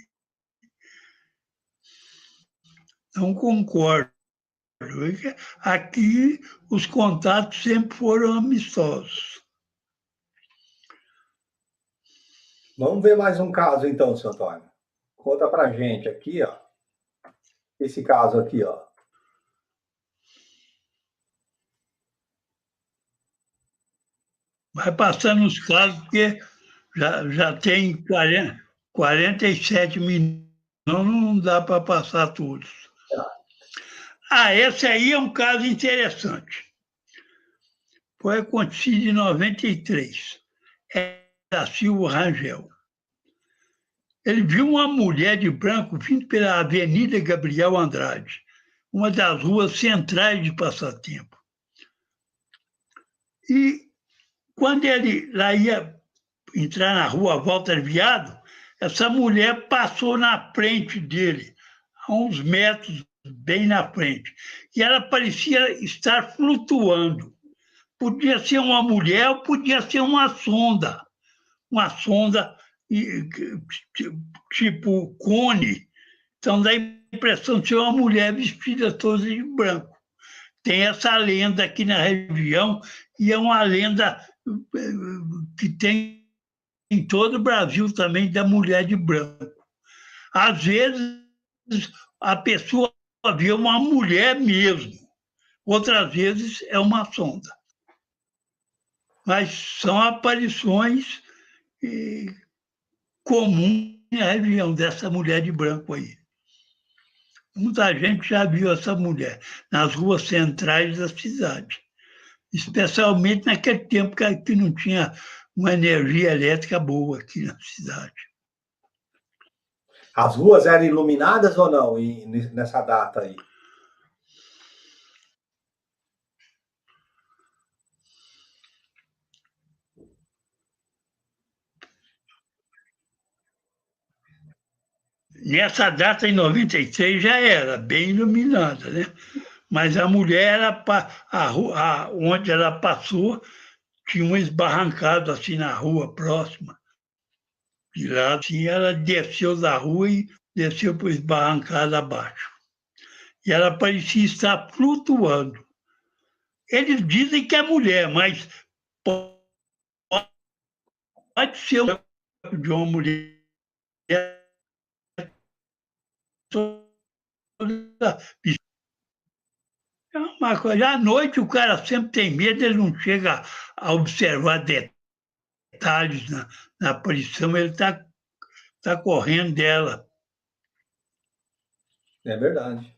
não concordo. Aqui os contatos sempre foram amistosos. Vamos ver mais um caso então, seu Antônio. Conta pra gente aqui, ó. Esse caso aqui, ó. Vai passando os casos, porque já tem 47 minutos, não dá para passar todos. Esse aí é um caso interessante. Foi acontecido em 93. É da Silva Rangel. Ele viu uma mulher de branco vindo pela Avenida Gabriel Andrade, uma das ruas centrais de Passatempo. E quando ele lá ia entrar na rua Walter Viado, essa mulher passou na frente dele, a uns metros bem na frente. E ela parecia estar flutuando. Podia ser uma mulher ou podia ser uma sonda tipo cone. Então dá a impressão de ser uma mulher vestida toda de branco. Tem essa lenda aqui na região, e é uma lenda que tem em todo o Brasil também, da mulher de branco. Às vezes, a pessoa vê uma mulher mesmo, outras vezes é uma sonda. Mas são aparições comuns na região dessa mulher de branco aí. Muita gente já viu essa mulher nas ruas centrais da cidade, especialmente naquele tempo que não tinha uma energia elétrica boa aqui na cidade. As ruas eram iluminadas ou não nessa data aí? Nessa data, em 96, já era bem iluminada, né? Mas a mulher, onde ela passou, tinha um esbarrancado assim na rua próxima. De lá, assim, ela desceu da rua e desceu para o esbarrancado abaixo. E ela parecia estar flutuando. Eles dizem que é mulher, mas pode ser o corpo de uma mulher toda. É uma coisa. À noite o cara sempre tem medo, ele não chega a observar detalhes na aparição, ele tá correndo dela. É verdade.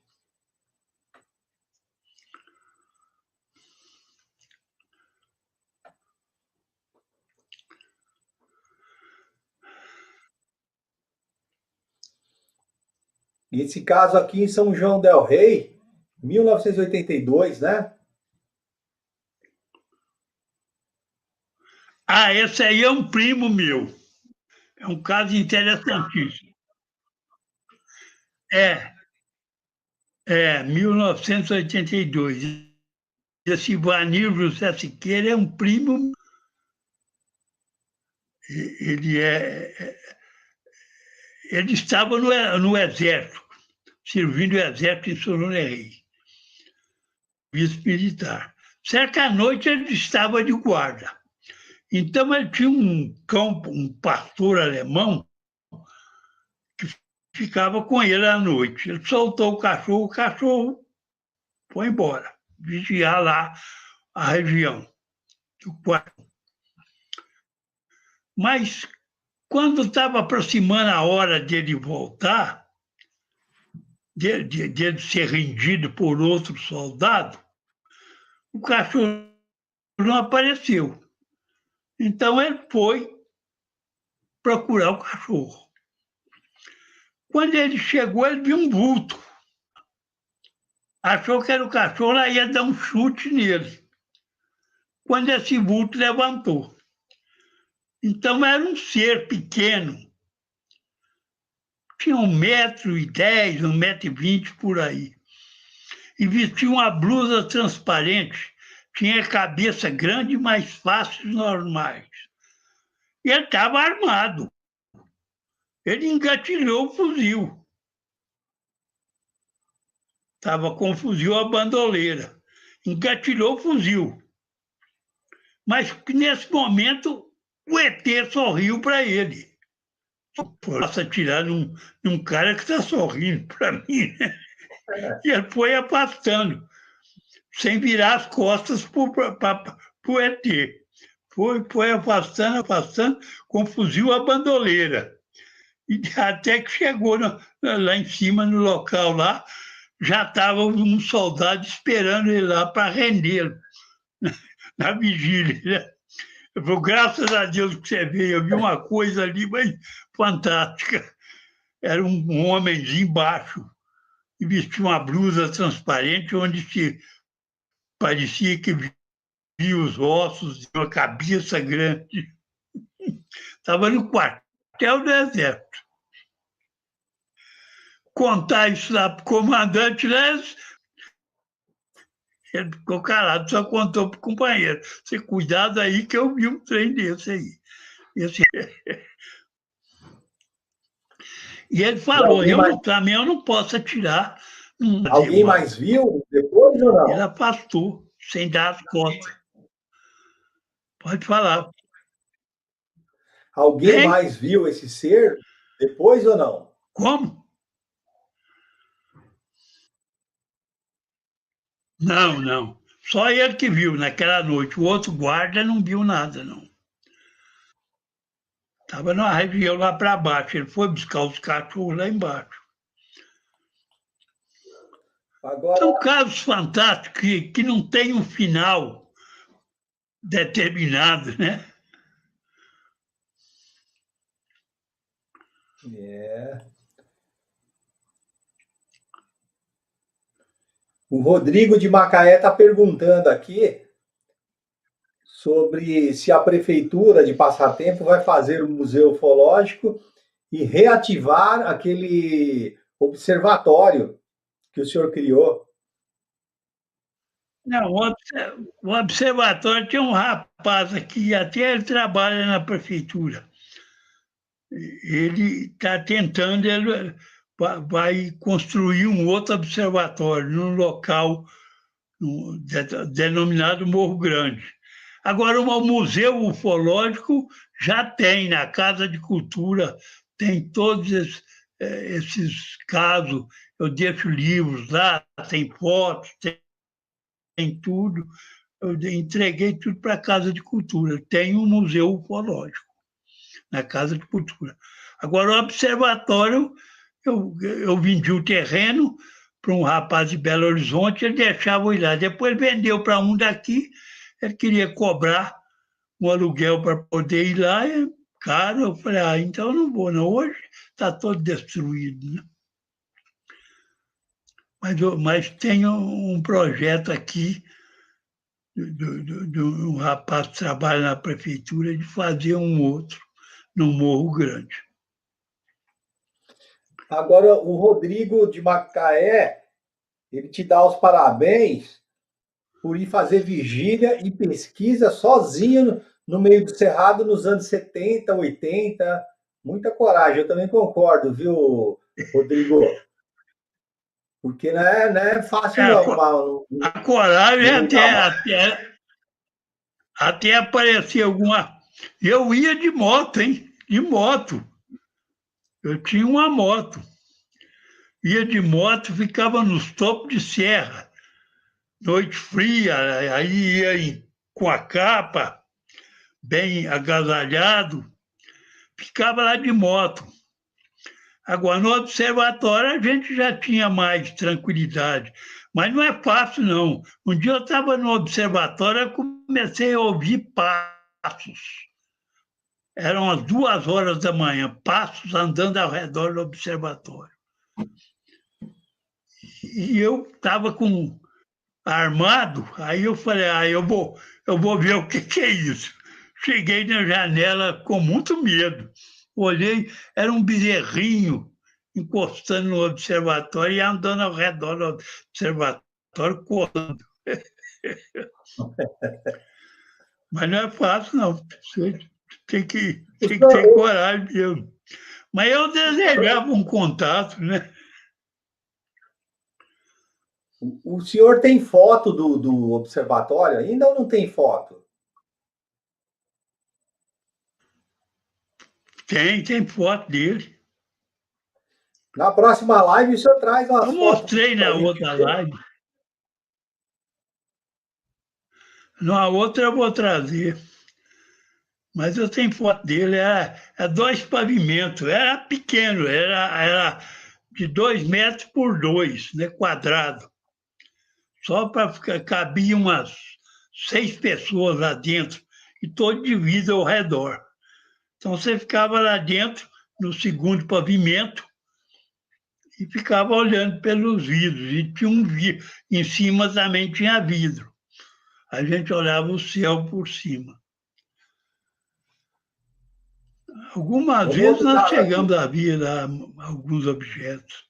E esse caso aqui em São João del Rei, 1982, né? Ah, esse aí é um primo meu. É um caso interessantíssimo. É, 1982. Esse Ivanir José Siqueira é um primo. Ele é. Ele estava no Exército, servindo o Exército em Sorunerrei, vice-militar. Certa noite ele estava de guarda. Então ele tinha um cão, um pastor alemão, que ficava com ele à noite. Ele soltou o cachorro foi embora, vigiar lá a região do quarto. Mas quando estava aproximando a hora dele voltar, dele ser rendido por outro soldado, o cachorro não apareceu. Então ele foi procurar o cachorro. Quando ele chegou, ele viu um vulto. Achou que era o cachorro, aí ia dar um chute nele. Quando esse vulto levantou. Então era um ser pequeno, tinha 1,10 m, 1,20 m por aí. E vestia uma blusa transparente, tinha cabeça grande, mas faces normais. E ele estava armado. Ele engatilhou o fuzil. Estava com o fuzil à bandoleira. Engatilhou o fuzil. Mas nesse momento o ET sorriu para ele. Posso atirar num cara que está sorrindo para mim, né? E ele foi afastando, sem virar as costas para o ET. Foi afastando, afastando, com fuzil à bandoleira. E até que chegou lá em cima, no local lá, já estava um soldado esperando ele lá para rendê-lo na vigília. Né? Eu falei, graças a Deus que você veio, eu vi uma coisa ali mas fantástica. Era um homenzinho baixo e vestia uma blusa transparente onde se parecia que via os ossos de uma cabeça grande. Estava no quartel do Exército. Contar isso lá para o comandante, né? Ele ficou calado, só contou para o companheiro. Você cuidado aí que eu vi um trem desse aí. Esse... E ele falou, também eu não posso atirar. Alguém mais viu depois ou Ele não? afastou, sem dar as costas. Pode falar. Alguém Hein? mais viu esse ser depois ou não? Como? Não, não. Só ele que viu naquela noite. O outro guarda não viu nada, não. Estava numa região lá para baixo. Ele foi buscar os cachorros lá embaixo. Agora, São casos fantásticos que não tem um final determinado, né? é, O Rodrigo de Macaé está perguntando aqui sobre se a prefeitura de Passatempo vai fazer um museu ufológico e reativar aquele observatório que o senhor criou. Não, o observatório tinha um rapaz aqui, até ele trabalha na prefeitura. Ele está tentando, ele vai construir um outro observatório num local denominado Morro Grande. Agora, o Museu Ufológico já tem, na Casa de Cultura, tem todos esses casos. Eu deixo livros lá, tem fotos, tem tudo. Eu entreguei tudo para a Casa de Cultura. Tem um Museu Ufológico na Casa de Cultura. Agora, o observatório, eu vendi o terreno para um rapaz de Belo Horizonte, ele deixava eu ir lá. Depois vendeu para um daqui, ele queria cobrar um aluguel para poder ir lá, é caro. Eu falei, então eu não vou, não. Hoje está todo destruído, né? Mas tem um projeto aqui de um rapaz que trabalha na prefeitura de fazer um outro no Morro Grande. Agora, o Rodrigo de Macaé, ele te dá os parabéns por ir fazer vigília e pesquisa sozinho no meio do Cerrado nos anos 70, 80. Muita coragem, eu também concordo, viu, Rodrigo? Porque não é fácil, não. A coragem Nunca mais. até aparecer alguma. Eu ia de moto, hein? De moto. Eu tinha uma moto. Ia de moto, ficava nos topos de serra. Noite fria, aí ia com a capa, bem agasalhado, ficava lá de moto. Agora, no observatório, a gente já tinha mais tranquilidade. Mas não é fácil, não. Um dia eu estava no observatório e comecei a ouvir passos. Eram as 2 horas da manhã, passos andando ao redor do observatório. E eu estava armado, aí eu falei, eu vou ver o que é isso. Cheguei na janela com muito medo. Olhei, era um bezerrinho encostando no observatório e andando ao redor do observatório, correndo. Mas não é fácil, não. Você tem que ter coragem mesmo. Mas eu desejava um contato, né? O senhor tem foto do observatório ainda ou não tem foto? Tem foto dele. Na próxima live, o senhor traz Eu umas fotos mostrei para na a gente outra ver. live. Na outra eu vou trazer. Mas eu tenho foto dele, era 2 pavimentos, era pequeno, era de 2 metros por 2, né, quadrado. Só para cabia umas 6 pessoas lá dentro e todo dividido ao redor. Então você ficava lá dentro, no segundo pavimento, e ficava olhando pelos vidros. E tinha um vidro, em cima também tinha vidro. A gente olhava o céu por cima. Algumas Vamos vezes outro nós caso chegamos aqui. a ver lá alguns objetos.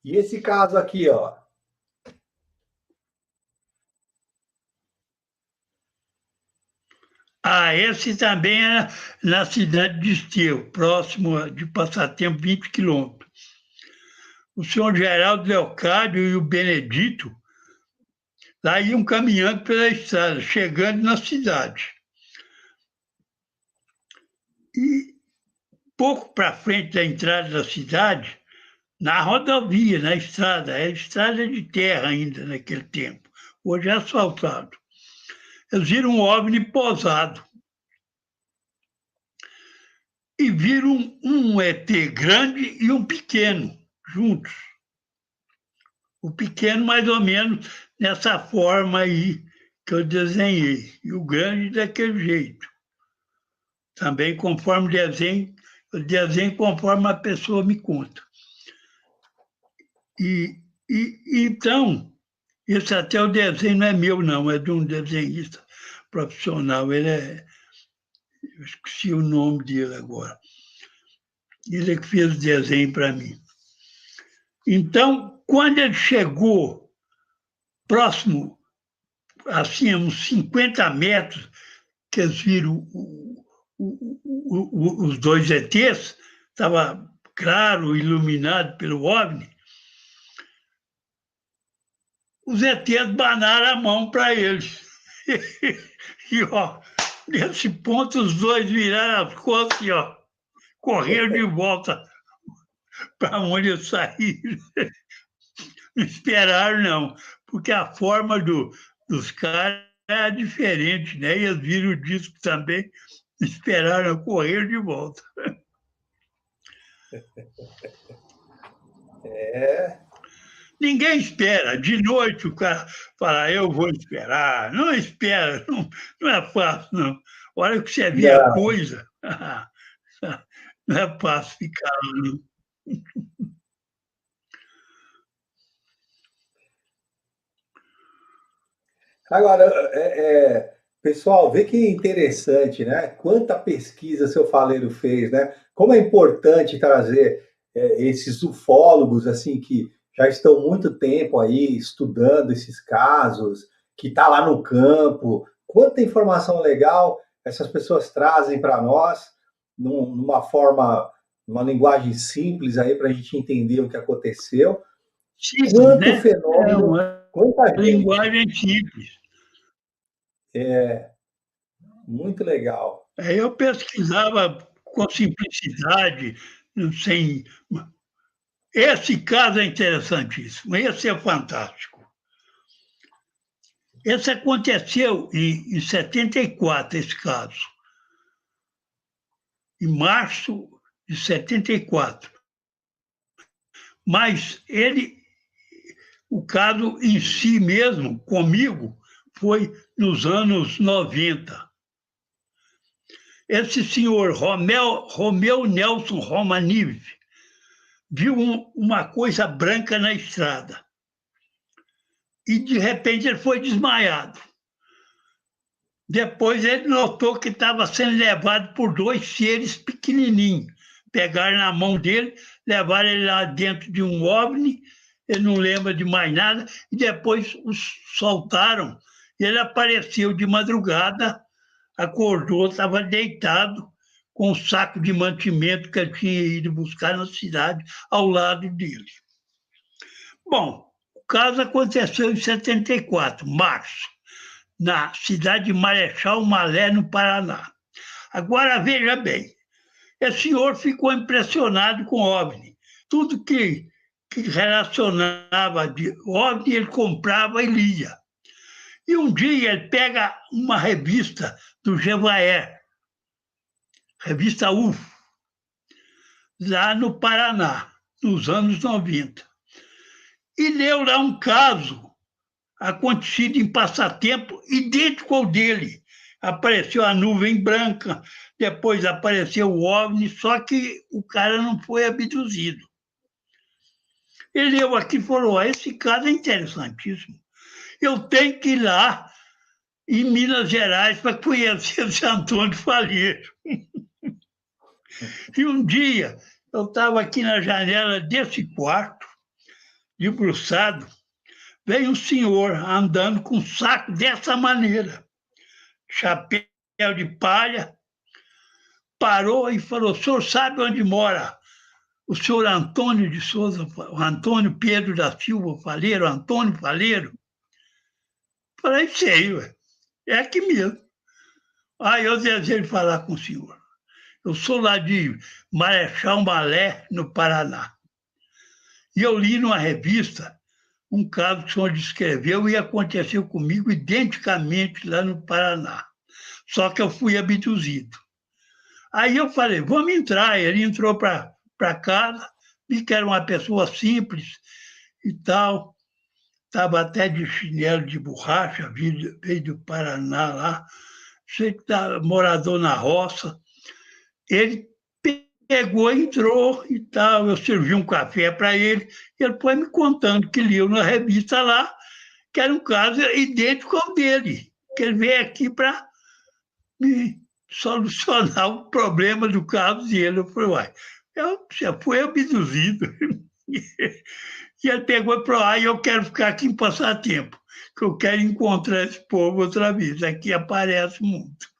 E esse caso aqui, ó. Esse também era na cidade de Esteio, próximo de Passatempo, 20 quilômetros. O senhor Geraldo Leocádio e o Benedito lá iam caminhando pela estrada, chegando na cidade. E pouco para frente da entrada da cidade, na rodovia, na estrada, era estrada de terra ainda naquele tempo, hoje é asfaltado. Eles viram um OVNI posado e viram um ET grande e um pequeno juntos. O pequeno, mais ou menos, nessa forma aí que eu desenhei, e o grande daquele jeito. Também conforme o desenho conforme a pessoa me conta. Então, esse até o desenho não é meu, não, é de um desenhista profissional. Eu esqueci o nome dele agora. Ele é que fez o desenho para mim. Então, quando ele chegou próximo, assim, uns 50 metros, que eles viram os dois ETs, estava claro, iluminado pelo OVNI, os ETs banaram a mão para eles. E, ó, nesse ponto, os dois viraram as costas e, ó, correram de volta para onde eu saí. Não esperaram, não, porque a forma dos caras é diferente, né? E eles viram o disco também, esperaram correr de volta. É. Ninguém espera. De noite o cara fala, eu vou esperar. Não espera, não é fácil, não. A hora que você vê a Não. coisa, não é fácil ficar lá, não. Agora, pessoal, vê que interessante, né? Quanta pesquisa seu Faleiro fez, né? Como é importante trazer esses ufólogos, assim, que já estão muito tempo aí estudando esses casos, que está lá no campo. Quanta informação legal essas pessoas trazem para nós, numa forma, numa linguagem simples aí para a gente entender o que aconteceu. Simples, Quanto né? É fenômeno, uma quanta gente. linguagem simples. Muito legal. Aí eu pesquisava com simplicidade, sem. Esse caso é interessantíssimo, esse é fantástico. Esse aconteceu em 74, esse caso, em março de 74. Mas o caso em si mesmo, comigo, foi nos anos 90. Esse senhor Romeu Nelson Romanive viu uma coisa branca na estrada e, de repente, ele foi desmaiado. Depois ele notou que estava sendo levado por dois seres pequenininhos. Pegaram na mão dele, levaram ele lá dentro de um OVNI, ele não lembra de mais nada, e depois os soltaram. Ele apareceu de madrugada, acordou, estava deitado com um saco de mantimento que ele tinha ido buscar na cidade, ao lado dele. Bom, o caso aconteceu em 74, março, na cidade de Marechal Malé, no Paraná. Agora, veja bem, esse senhor ficou impressionado com OVNI. Tudo que relacionava de OVNI, ele comprava e lia. E um dia ele pega uma revista do Jevaé, revista UFO, lá no Paraná, nos anos 90. E leu lá um caso acontecido em Passatempo idêntico ao dele. Apareceu a nuvem branca, depois apareceu o OVNI, só que o cara não foi abduzido. Ele leu aqui e falou, esse caso é interessantíssimo. Eu tenho que ir lá em Minas Gerais para conhecer esse Antônio Faleiro. E um dia, eu estava aqui na janela desse quarto, debruçado, veio um senhor andando com um saco dessa maneira, chapéu de palha, parou e falou, o senhor sabe onde mora o senhor Antônio de Souza, o Antônio Pedro da Silva Faleiro, Antônio Faleiro? Falei, sei, ué. É aqui mesmo. Aí eu desejo falar com o senhor. Eu sou lá de Marechal Malé, no Paraná. E eu li numa revista um caso que o senhor descreveu e aconteceu comigo identicamente lá no Paraná. Só que eu fui abduzido. Aí eu falei, vamos entrar. Ele entrou para casa, vi que era uma pessoa simples e tal. Estava até de chinelo de borracha, veio do Paraná lá. Sei que tá morador na roça. Ele pegou, entrou e tal. Eu servi um café para ele, e ele foi me contando que leu na revista lá, que era um caso idêntico ao dele, que ele veio aqui para me solucionar o problema do caso dele. Eu falei, uai, eu já fui abduzido. E ele pegou e falou, eu quero ficar aqui em Passatempo, que eu quero encontrar esse povo outra vez, aqui aparece muito.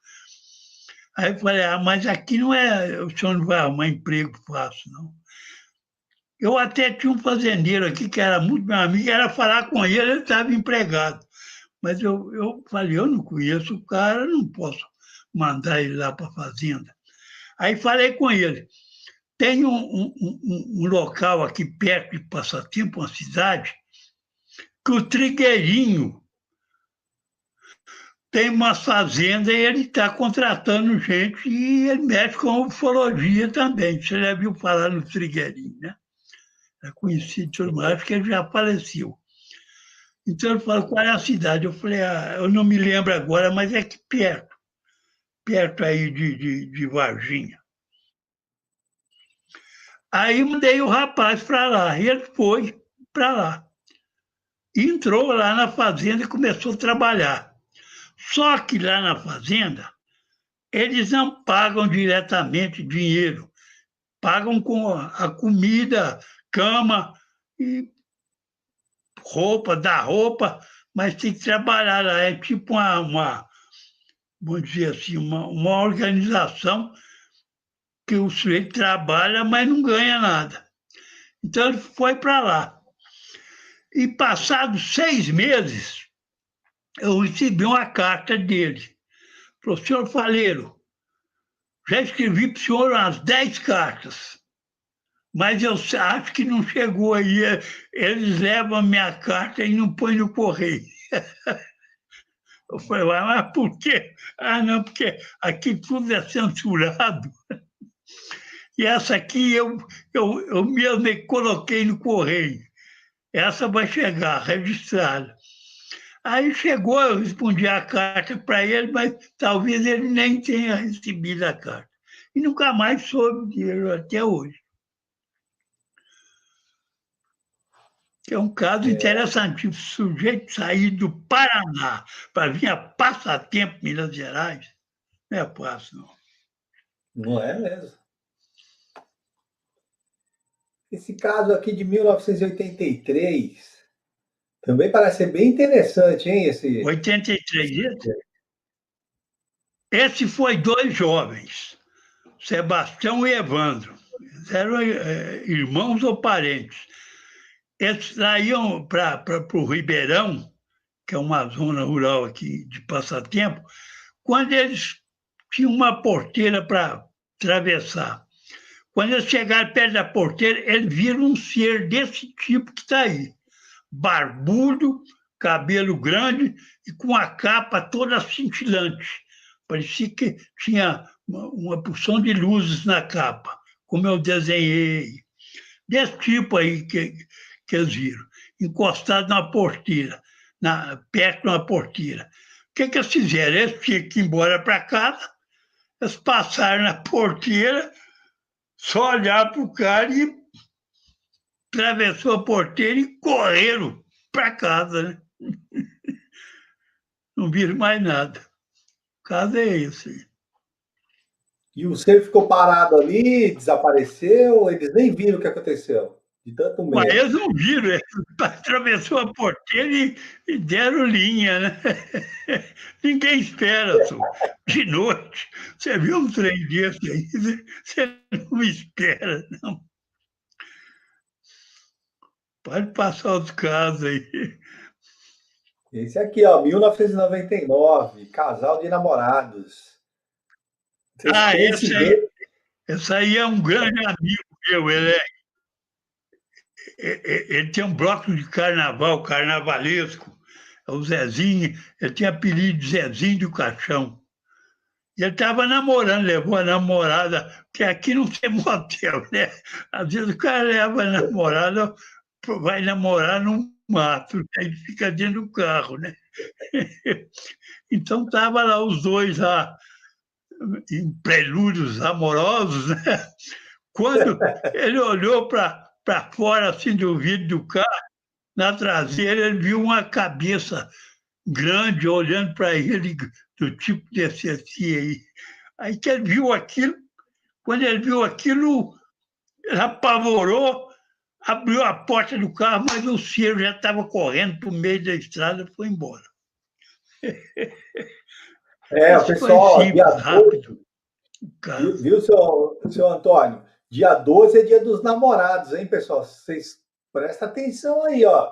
Aí eu falei, mas aqui não é, o senhor não vai arrumar emprego fácil, não. Eu até tinha um fazendeiro aqui que era muito meu amigo, era falar com ele estava empregado. Mas eu falei, eu não conheço o cara, não posso mandar ele lá para a fazenda. Aí falei com ele, tem um local aqui perto de Passatempo, uma cidade, que o Trigueirinho tem uma fazenda e ele está contratando gente e ele mexe com ufologia também. Você já viu falar no Trigueirinho, né? É conhecido tudo mais, acho que ele já faleceu. Então ele falou, qual é a cidade? Eu falei, eu não me lembro agora, mas é aqui perto aí de Varginha. Aí mandei o rapaz para lá, e ele foi para lá. Entrou lá na fazenda e começou a trabalhar. Só que lá na fazenda, eles não pagam diretamente dinheiro, pagam com a comida, cama e roupa, dá roupa, mas tem que trabalhar lá. É tipo vamos dizer assim, uma organização que o sujeito trabalha, mas não ganha nada. Então ele foi para lá. E passados 6 meses, eu recebi uma carta dele. Falou, senhor Faleiro, já escrevi para o senhor umas 10 cartas, mas eu acho que não chegou aí. Eles levam a minha carta e não põem no correio. Eu falei, mas por quê? Não, porque aqui tudo é censurado. E essa aqui eu mesmo coloquei no correio. Essa vai chegar registrada. Aí chegou, eu respondi a carta para ele, mas talvez ele nem tenha recebido a carta. E nunca mais soube dele até hoje. É um caso interessante. O sujeito sair do Paraná para vir a Passatempo, Minas Gerais, não é fácil, não. Não é mesmo. Esse caso aqui de 1983 também parece ser bem interessante, hein? 83, esse foi 2 jovens, Sebastião e Evandro. Eram irmãos ou parentes. Eles saíam para o Ribeirão, que é uma zona rural aqui de Passatempo, quando eles tinham uma porteira para atravessar. Quando eles chegaram perto da porteira, eles viram um ser desse tipo que está aí. Barbudo, cabelo grande e com a capa toda cintilante. Parecia que tinha uma porção de luzes na capa, como eu desenhei. Desse tipo aí que eles viram, encostado na porteira, perto de uma porteira. O que eles fizeram? Eles tinham que ir embora para casa, eles passaram na porteira, só olhar para o cara e atravessou a porteira e correram para casa. Né? Não viram mais nada. O caso é esse. E o ser ficou parado ali, desapareceu, eles nem viram o que aconteceu, de tanto medo. Mas eles não viram, eles atravessou a porteira e deram linha, né? Ninguém espera, só. De noite. Você viu um trem desse aí, você não espera, não. Pode passar os casos aí. Esse aqui, ó, 1999, casal de namorados. Esse aí é um grande amigo meu. Ele tem um bloco de carnaval, carnavalesco. É o Zezinho, ele tinha apelido de Zezinho do Caixão. E ele estava namorando, levou a namorada, porque aqui não tem motel, né? Às vezes o cara leva a namorada, vai namorar num mato, aí fica dentro do carro, né? Então estavam lá os dois lá, em prelúdios amorosos, né? Quando ele olhou para fora assim, do vidro do carro, na traseira, ele viu uma cabeça grande olhando para ele, do tipo desse assim aí. Aí que ele viu aquilo, quando ele viu aquilo, ele apavorou, abriu a porta do carro, mas o Ciro já estava correndo para o meio da estrada e foi embora. O Esse foi pessoal, dia simples, 12, rápido, o viu, caso. viu seu Antônio? Dia 12 é dia dos namorados, hein, pessoal? Vocês prestem atenção aí, ó.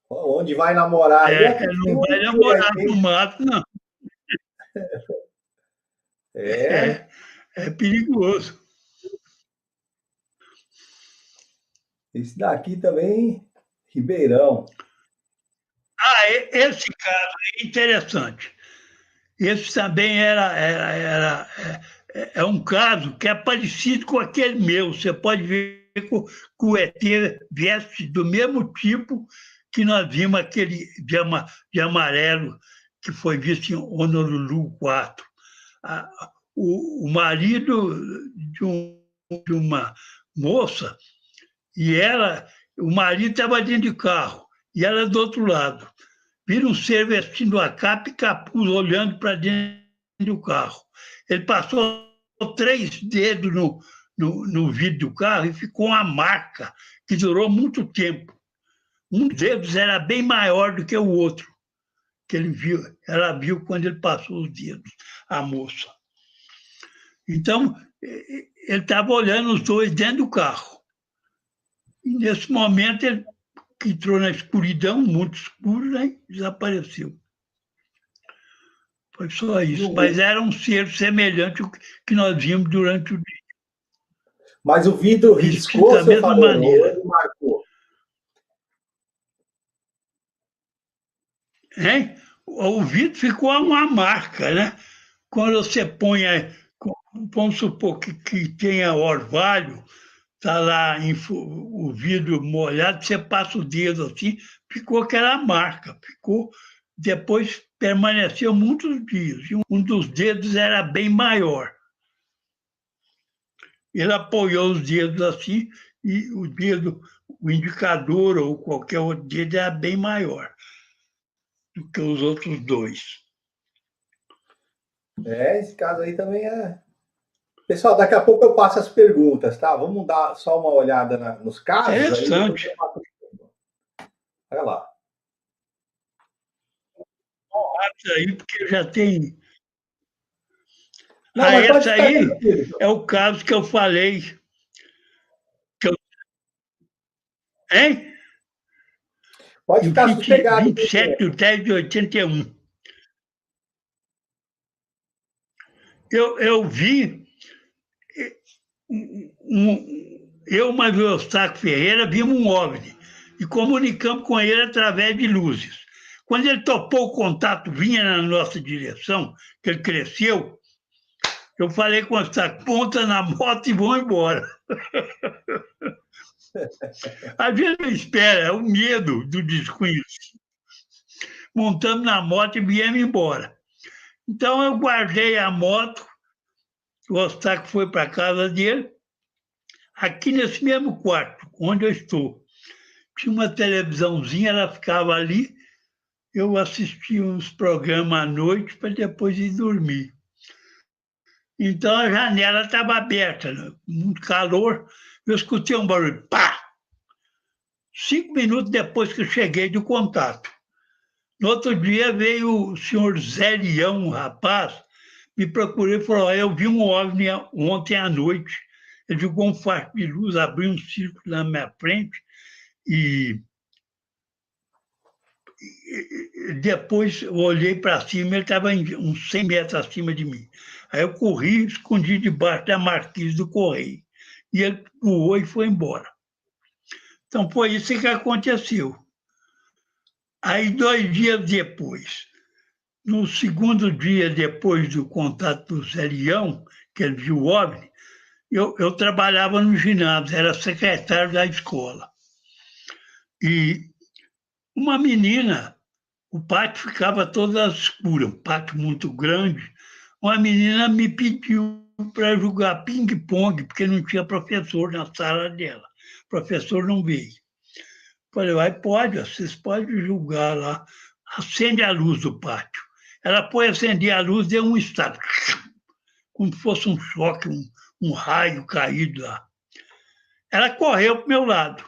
Onde vai namorar aí, tem Não um vai aí, namorar no hein? mato, não. É, É perigoso. esse daqui também, Ribeirão. Esse caso é interessante. Esse também é um caso que é parecido com aquele meu. Você pode ver que o ET veste do mesmo tipo que nós vimos aquele de amarelo que foi visto em Honolulu 4. O marido de, de uma moça, e o marido estava dentro de carro, e ela do outro lado. Vira um ser vestindo a capa e capuz, olhando para dentro do carro. Ele passou 3 dedos no vidro do carro e ficou uma marca que durou muito tempo. Um dos dedos era bem maior do que o outro, que ele viu. Ela viu quando ele passou os dedos, a moça. Então, ele estava olhando os dois dentro do carro. E nesse momento, ele entrou na escuridão, muito escuro, né? Desapareceu. Foi só isso. Mas era um ser semelhante ao que nós vimos durante o dia, Mas o vidro vestido riscou, da seu mesma Fabiano, ou maneira. ele marcou? Hein? O vidro ficou uma marca, né? Quando você põe, vamos supor que tenha orvalho, está lá o vidro molhado, você passa o dedo assim, ficou aquela marca. Depois permaneceu muitos dias. E um dos dedos era bem maior. Ele apoiou os dedos assim e o indicador ou qualquer outro dedo era bem maior do que os outros dois. Esse caso aí também é. Pessoal, daqui a pouco eu passo as perguntas, tá? Vamos dar só uma olhada nos casos aí, depois Interessante. eu passo as perguntas. Olha lá. Isso aí, porque já tem. Não, mas pode Essa ficar aí tranquilo. é o caso que eu falei. Que eu, hein? Pode Em ficar sossegado. 27 de 10 de 81. Eu vi. Eu, mais o Eustáquio Ferreira, vimos um OVNI e comunicamos com ele através de luzes. Quando ele topou o contato, vinha na nossa direção, que ele cresceu, eu falei com o Eustáquio, ponta na moto e vão embora. Às vezes não espera, é o medo do desconhecido. Montamos na moto e viemos embora. Então eu guardei a moto, o Eustáquio foi para a casa dele, aqui nesse mesmo quarto, onde eu estou. Tinha uma televisãozinha, ela ficava ali, eu assistia uns programas à noite para depois ir dormir. Então a janela estava aberta, né? Muito calor, eu escutei um barulho, pá! 5 minutos depois que eu cheguei do contato. No outro dia veio o senhor Zé Leão, um rapaz, me procurou e falou: eu vi um OVNI ontem à noite. Ele jogou um facho de luz, abriu um círculo na minha frente e depois eu olhei para cima, ele estava uns 100 metros acima de mim. Aí eu corri, escondi debaixo da marquise do correio. E ele voou e foi embora. Então foi isso que aconteceu. Aí 2 dias depois, no segundo dia depois do contato do Zé Leão, que ele viu o OVNI, eu trabalhava no ginásio, era secretário da escola. E uma menina, o pátio ficava todo escuro, um pátio muito grande, uma menina me pediu para jogar ping-pong, porque não tinha professor na sala dela. O professor não veio. Falei, vai, pode, vocês podem jogar lá. Acende a luz do pátio. Ela foi acender a luz, deu um estalo, como se fosse um choque, um raio caído lá. Ela correu para o meu lado.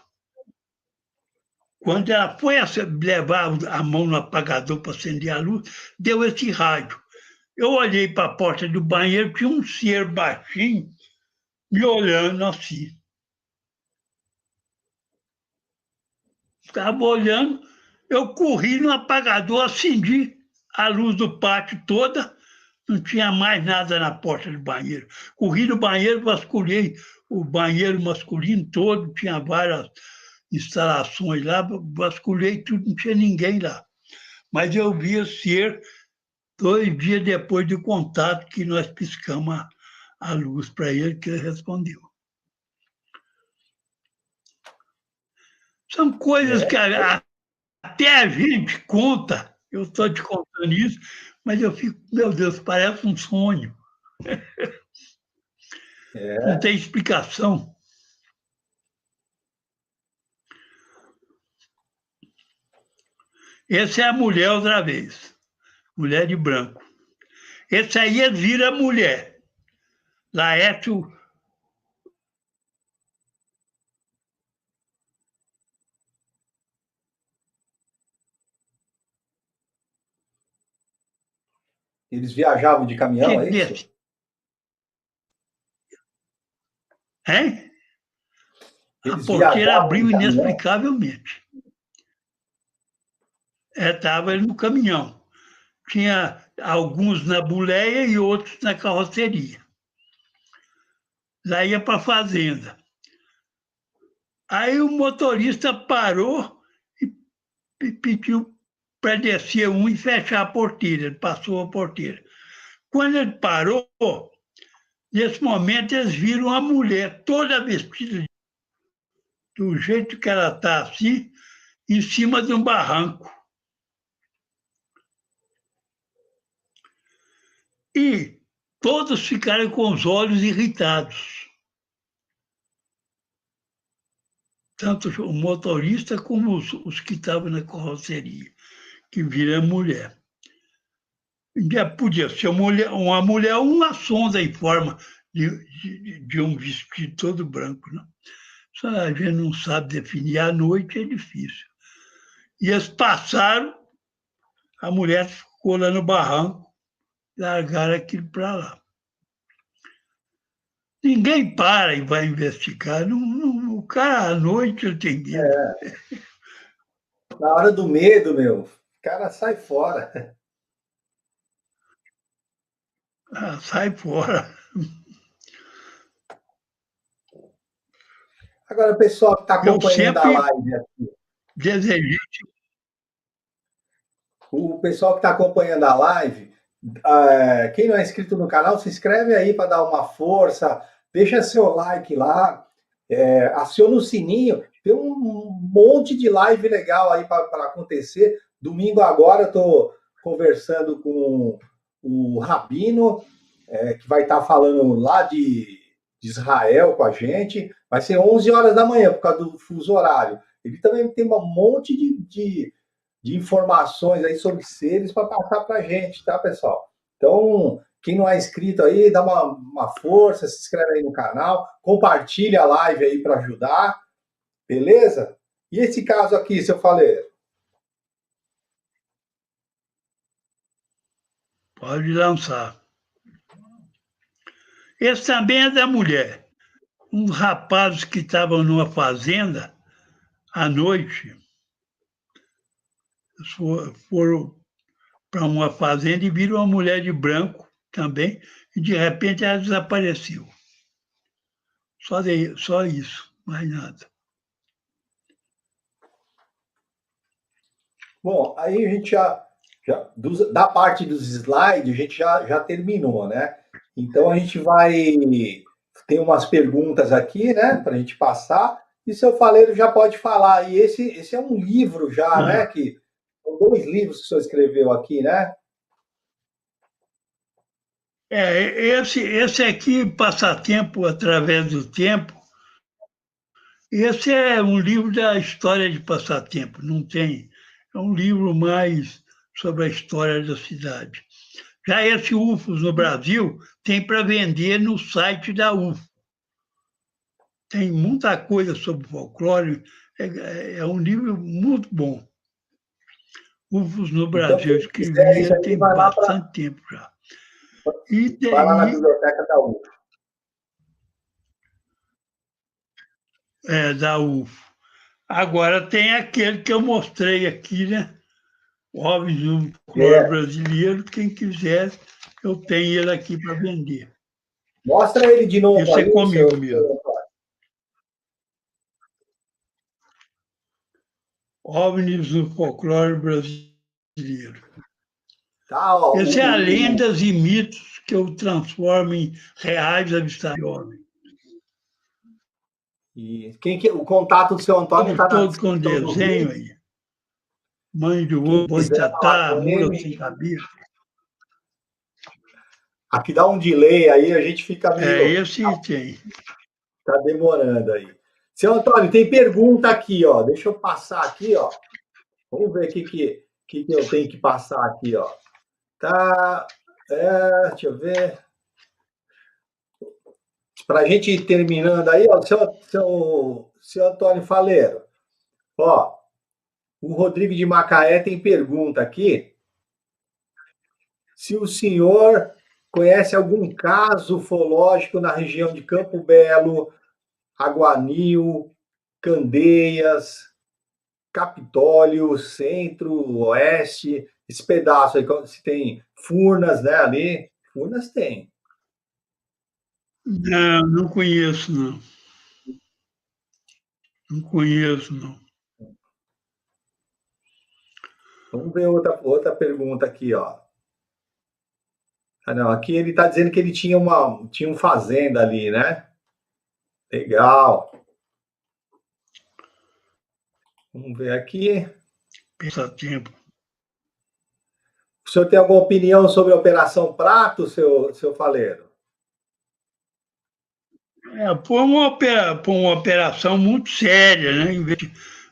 Quando ela foi levar a mão no apagador para acender a luz, deu esse raio. Eu olhei para a porta do banheiro, tinha um ser baixinho me olhando assim. Estava olhando, eu corri no apagador, acendi a luz do pátio toda, não tinha mais nada na porta do banheiro. Corri no banheiro, vasculhei o banheiro masculino todo, tinha várias instalações lá, vasculhei tudo, não tinha ninguém lá. Mas eu vi o ser 2 dias depois do contato que nós piscamos a luz para ele, que ele respondeu. São coisas que até a gente conta, eu estou te contando isso, mas eu fico, meu Deus, parece um sonho. Não tem explicação. Essa é a mulher outra vez, mulher de branco. Esse aí vira mulher. Laércio. Eles viajavam de caminhão, é isso? Hein? Eles a porteira viajavam abriu de caminhão? inexplicavelmente. Estava ele no caminhão. Tinha alguns na boleia e outros na carroceria. Lá ia para a fazenda. Aí o motorista parou e pediu para descer um e fechar a porteira. Ele passou a porteira. Quando ele parou, nesse momento eles viram a mulher toda vestida do jeito que ela está assim, em cima de um barranco. E todos ficaram com os olhos irritados. Tanto o motorista como os que estavam na carroceria, que viram mulher. Já podia ser uma mulher ou uma sonda em forma de um vestido todo branco. Né? Só a gente não sabe definir. À noite é difícil. E eles passaram, a mulher ficou lá no barranco, largaram aquilo para lá. Ninguém para e vai investigar. O cara, à noite, ele tem medo. Na hora do medo, meu, o cara sai fora. Sai fora. Agora, o pessoal que está Eu acompanhando a sempre live aqui, desejei. o pessoal que está acompanhando a live, quem não é inscrito no canal, se inscreve aí para dar uma força, deixa seu like lá, aciona o sininho, tem um monte de live legal aí para acontecer. Domingo agora eu estou conversando com o Rabino, que vai estar falando lá de Israel com a gente. Vai ser 11 horas da manhã, por causa do fuso horário. Ele também tem um monte de informações aí sobre seres para passar para a gente, tá, pessoal? Então, quem não é inscrito aí, dá uma força, se inscreve aí no canal, compartilha a live aí para ajudar, beleza? E esse caso aqui, seu Faleiro? Pode lançar. Esse também é da mulher. Uns rapazes que estavam numa fazenda à noite foram para uma fazenda e viram uma mulher de branco também, e de repente ela desapareceu. Só isso, mais nada. Bom, aí a gente da parte dos slides, a gente já terminou, né? Então a gente tem umas perguntas aqui, né, para a gente passar, e seu Faleiro já pode falar. E esse é um livro já, né? Que são 2 livros que o senhor escreveu aqui, né? Esse aqui, Passatempo através do Tempo, esse é um livro da história de passatempo, não tem. É um livro mais sobre a história da cidade. Já esse UFOS no Brasil tem para vender no site da UFO. Tem muita coisa sobre folclore, é um livro muito bom. UFOS no Então, Brasil, eu quem quiser escrevi isso ele aí, tem bastante tempo já. E, vai lá na e biblioteca da UF. da UFO. Agora tem aquele que eu mostrei aqui, né? OVNIs no folclore É, brasileiro, quem quiser, eu tenho ele aqui para vender. mostra ele de novo Esse é aí, comigo seu mesmo. Antônio. OVNIs no folclore brasileiro. Tá, ó, Esse é a lendas e mitos que eu transformo em reais avistados de OVNI. e o contato do seu Antônio está na Todo com descrição do vídeo. desenho aí. Mãe de Quem ovo, quiser falar boitatá, com mula ele, sem cabeça. aqui dá um delay aí, a gente fica meio. Esse tem. Tá demorando aí. Seu Antônio, tem pergunta aqui, ó. Deixa eu passar aqui, ó. Vamos ver o que eu tenho que passar aqui, ó. Tá. Deixa eu ver. Para a gente ir terminando aí, ó, seu Antônio Faleiro. Ó, o Rodrigo de Macaé tem pergunta aqui. Se o senhor conhece algum caso ufológico na região de Campo Belo, Aguanil, Candeias, Capitólio, Centro, Oeste, esse pedaço aí, se tem Furnas, né, ali. Furnas tem. Não, não conheço, não. Não conheço, não. Vamos ver outra pergunta aqui, ó. Ah, não, aqui ele está dizendo que ele tinha uma fazenda ali, né? Legal. Vamos ver aqui. Passatempo. O senhor tem alguma opinião sobre a Operação Prato, seu Faleiro? Foi uma operação muito séria, né?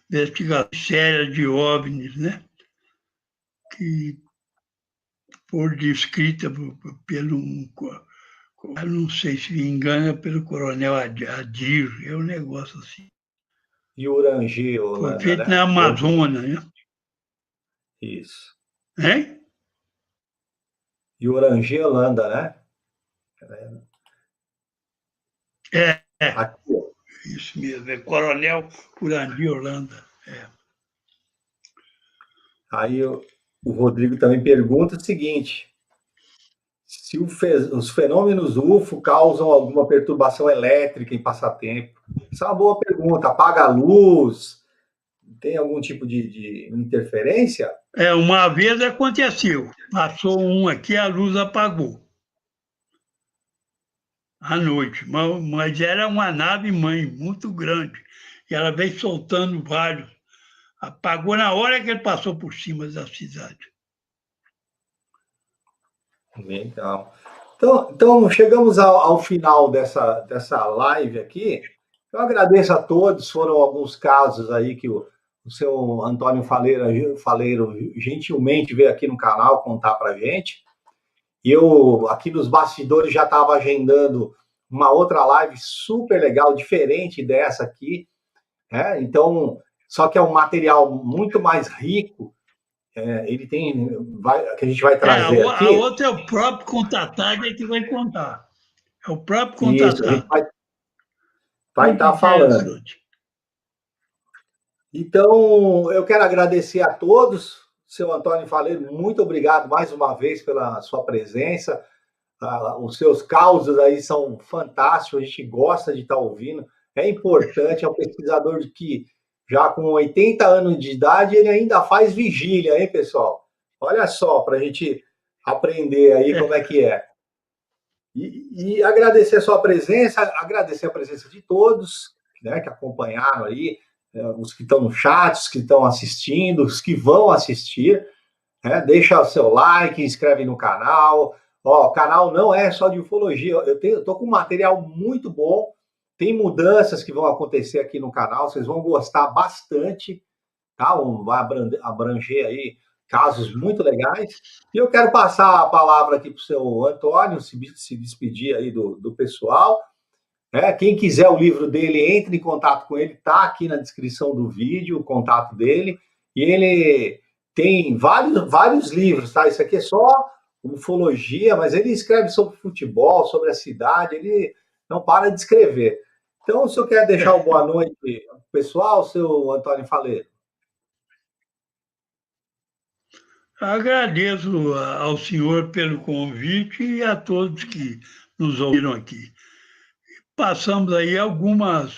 Investigação séria de OVNIs, né? Que foi descrita pelo, eu não sei se me engano, pelo coronel Adir, é um negócio assim. E Urangi, Foi Holanda, feito na né? Amazônia, né? Isso. Hein? E Urangi, Holanda, né? É, Aqui, ó. isso mesmo, é Coronel Urandi Holanda. É. Aí o Rodrigo também pergunta o seguinte: se os fenômenos UFO causam alguma perturbação elétrica em passatempo? Essa é uma boa pergunta. Apaga a luz? Tem algum tipo de interferência? Uma vez aconteceu, passou um aqui, a luz apagou à noite, mas era uma nave-mãe muito grande, e ela veio soltando vários. Apagou na hora que ele passou por cima da cidade. Legal. Então chegamos ao final dessa live aqui. Eu agradeço a todos. Foram alguns casos aí que o seu Antônio Faleiro gentilmente veio aqui no canal contar para gente. E eu, aqui nos bastidores, já estava agendando uma outra live super legal, diferente dessa aqui. Né? Então, só que é um material muito mais rico. Ele tem, que a gente vai trazer A aqui. outra é o próprio contatado que vai contar. É o próprio Isso, a gente contatado. vai Muito estar falando. interessante. Então, eu quero agradecer a todos. Seu Antônio Faleiro, muito obrigado mais uma vez pela sua presença. Os seus causos aí são fantásticos, a gente gosta de estar ouvindo. É importante, é um pesquisador que já com 80 anos de idade, ele ainda faz vigília, hein, pessoal? Olha só, para a gente aprender aí como é que é. E agradecer a sua presença, agradecer a presença de todos, né, que acompanharam aí, os que estão no chat, os que estão assistindo, os que vão assistir. Né? Deixa o seu like, inscreve no canal, Ó, o canal não é só de ufologia, eu tô com um material muito bom, tem mudanças que vão acontecer aqui no canal, vocês vão gostar bastante, tá? Vai abranger aí casos muito legais. E eu quero passar a palavra aqui para o seu Antônio, se despedir aí do pessoal. Quem quiser o livro dele, entre em contato com ele, tá aqui na descrição do vídeo, o contato dele. E ele tem vários livros, tá? Isso aqui é só ufologia, mas ele escreve sobre futebol, sobre a cidade, ele não para de escrever. Então, se eu quer deixar uma boa noite, pessoal, seu Antônio Faleiro. Agradeço ao senhor pelo convite e a todos que nos ouviram aqui. Passamos aí alguns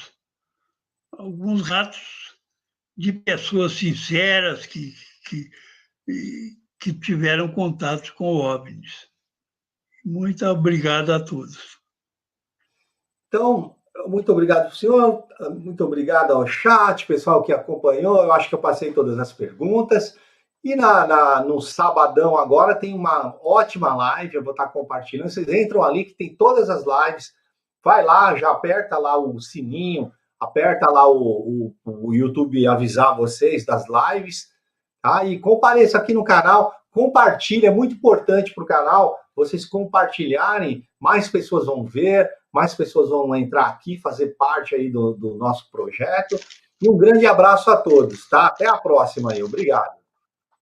ratos de pessoas sinceras que tiveram contato com OVNIs. Muito obrigado a todos. Então, muito obrigado, senhor. Muito obrigado ao chat, pessoal que acompanhou. Eu acho que eu passei todas as perguntas. E no sabadão agora tem uma ótima live, eu vou estar compartilhando. Vocês entram ali que tem todas as lives. Vai lá, já aperta lá o sininho, aperta lá o YouTube avisar vocês das lives, tá? E compareça aqui no canal, compartilha, é muito importante para o canal vocês compartilharem, mais pessoas vão ver, mais pessoas vão entrar aqui, fazer parte aí do nosso projeto. E um grande abraço a todos, tá? Até a próxima aí, obrigado.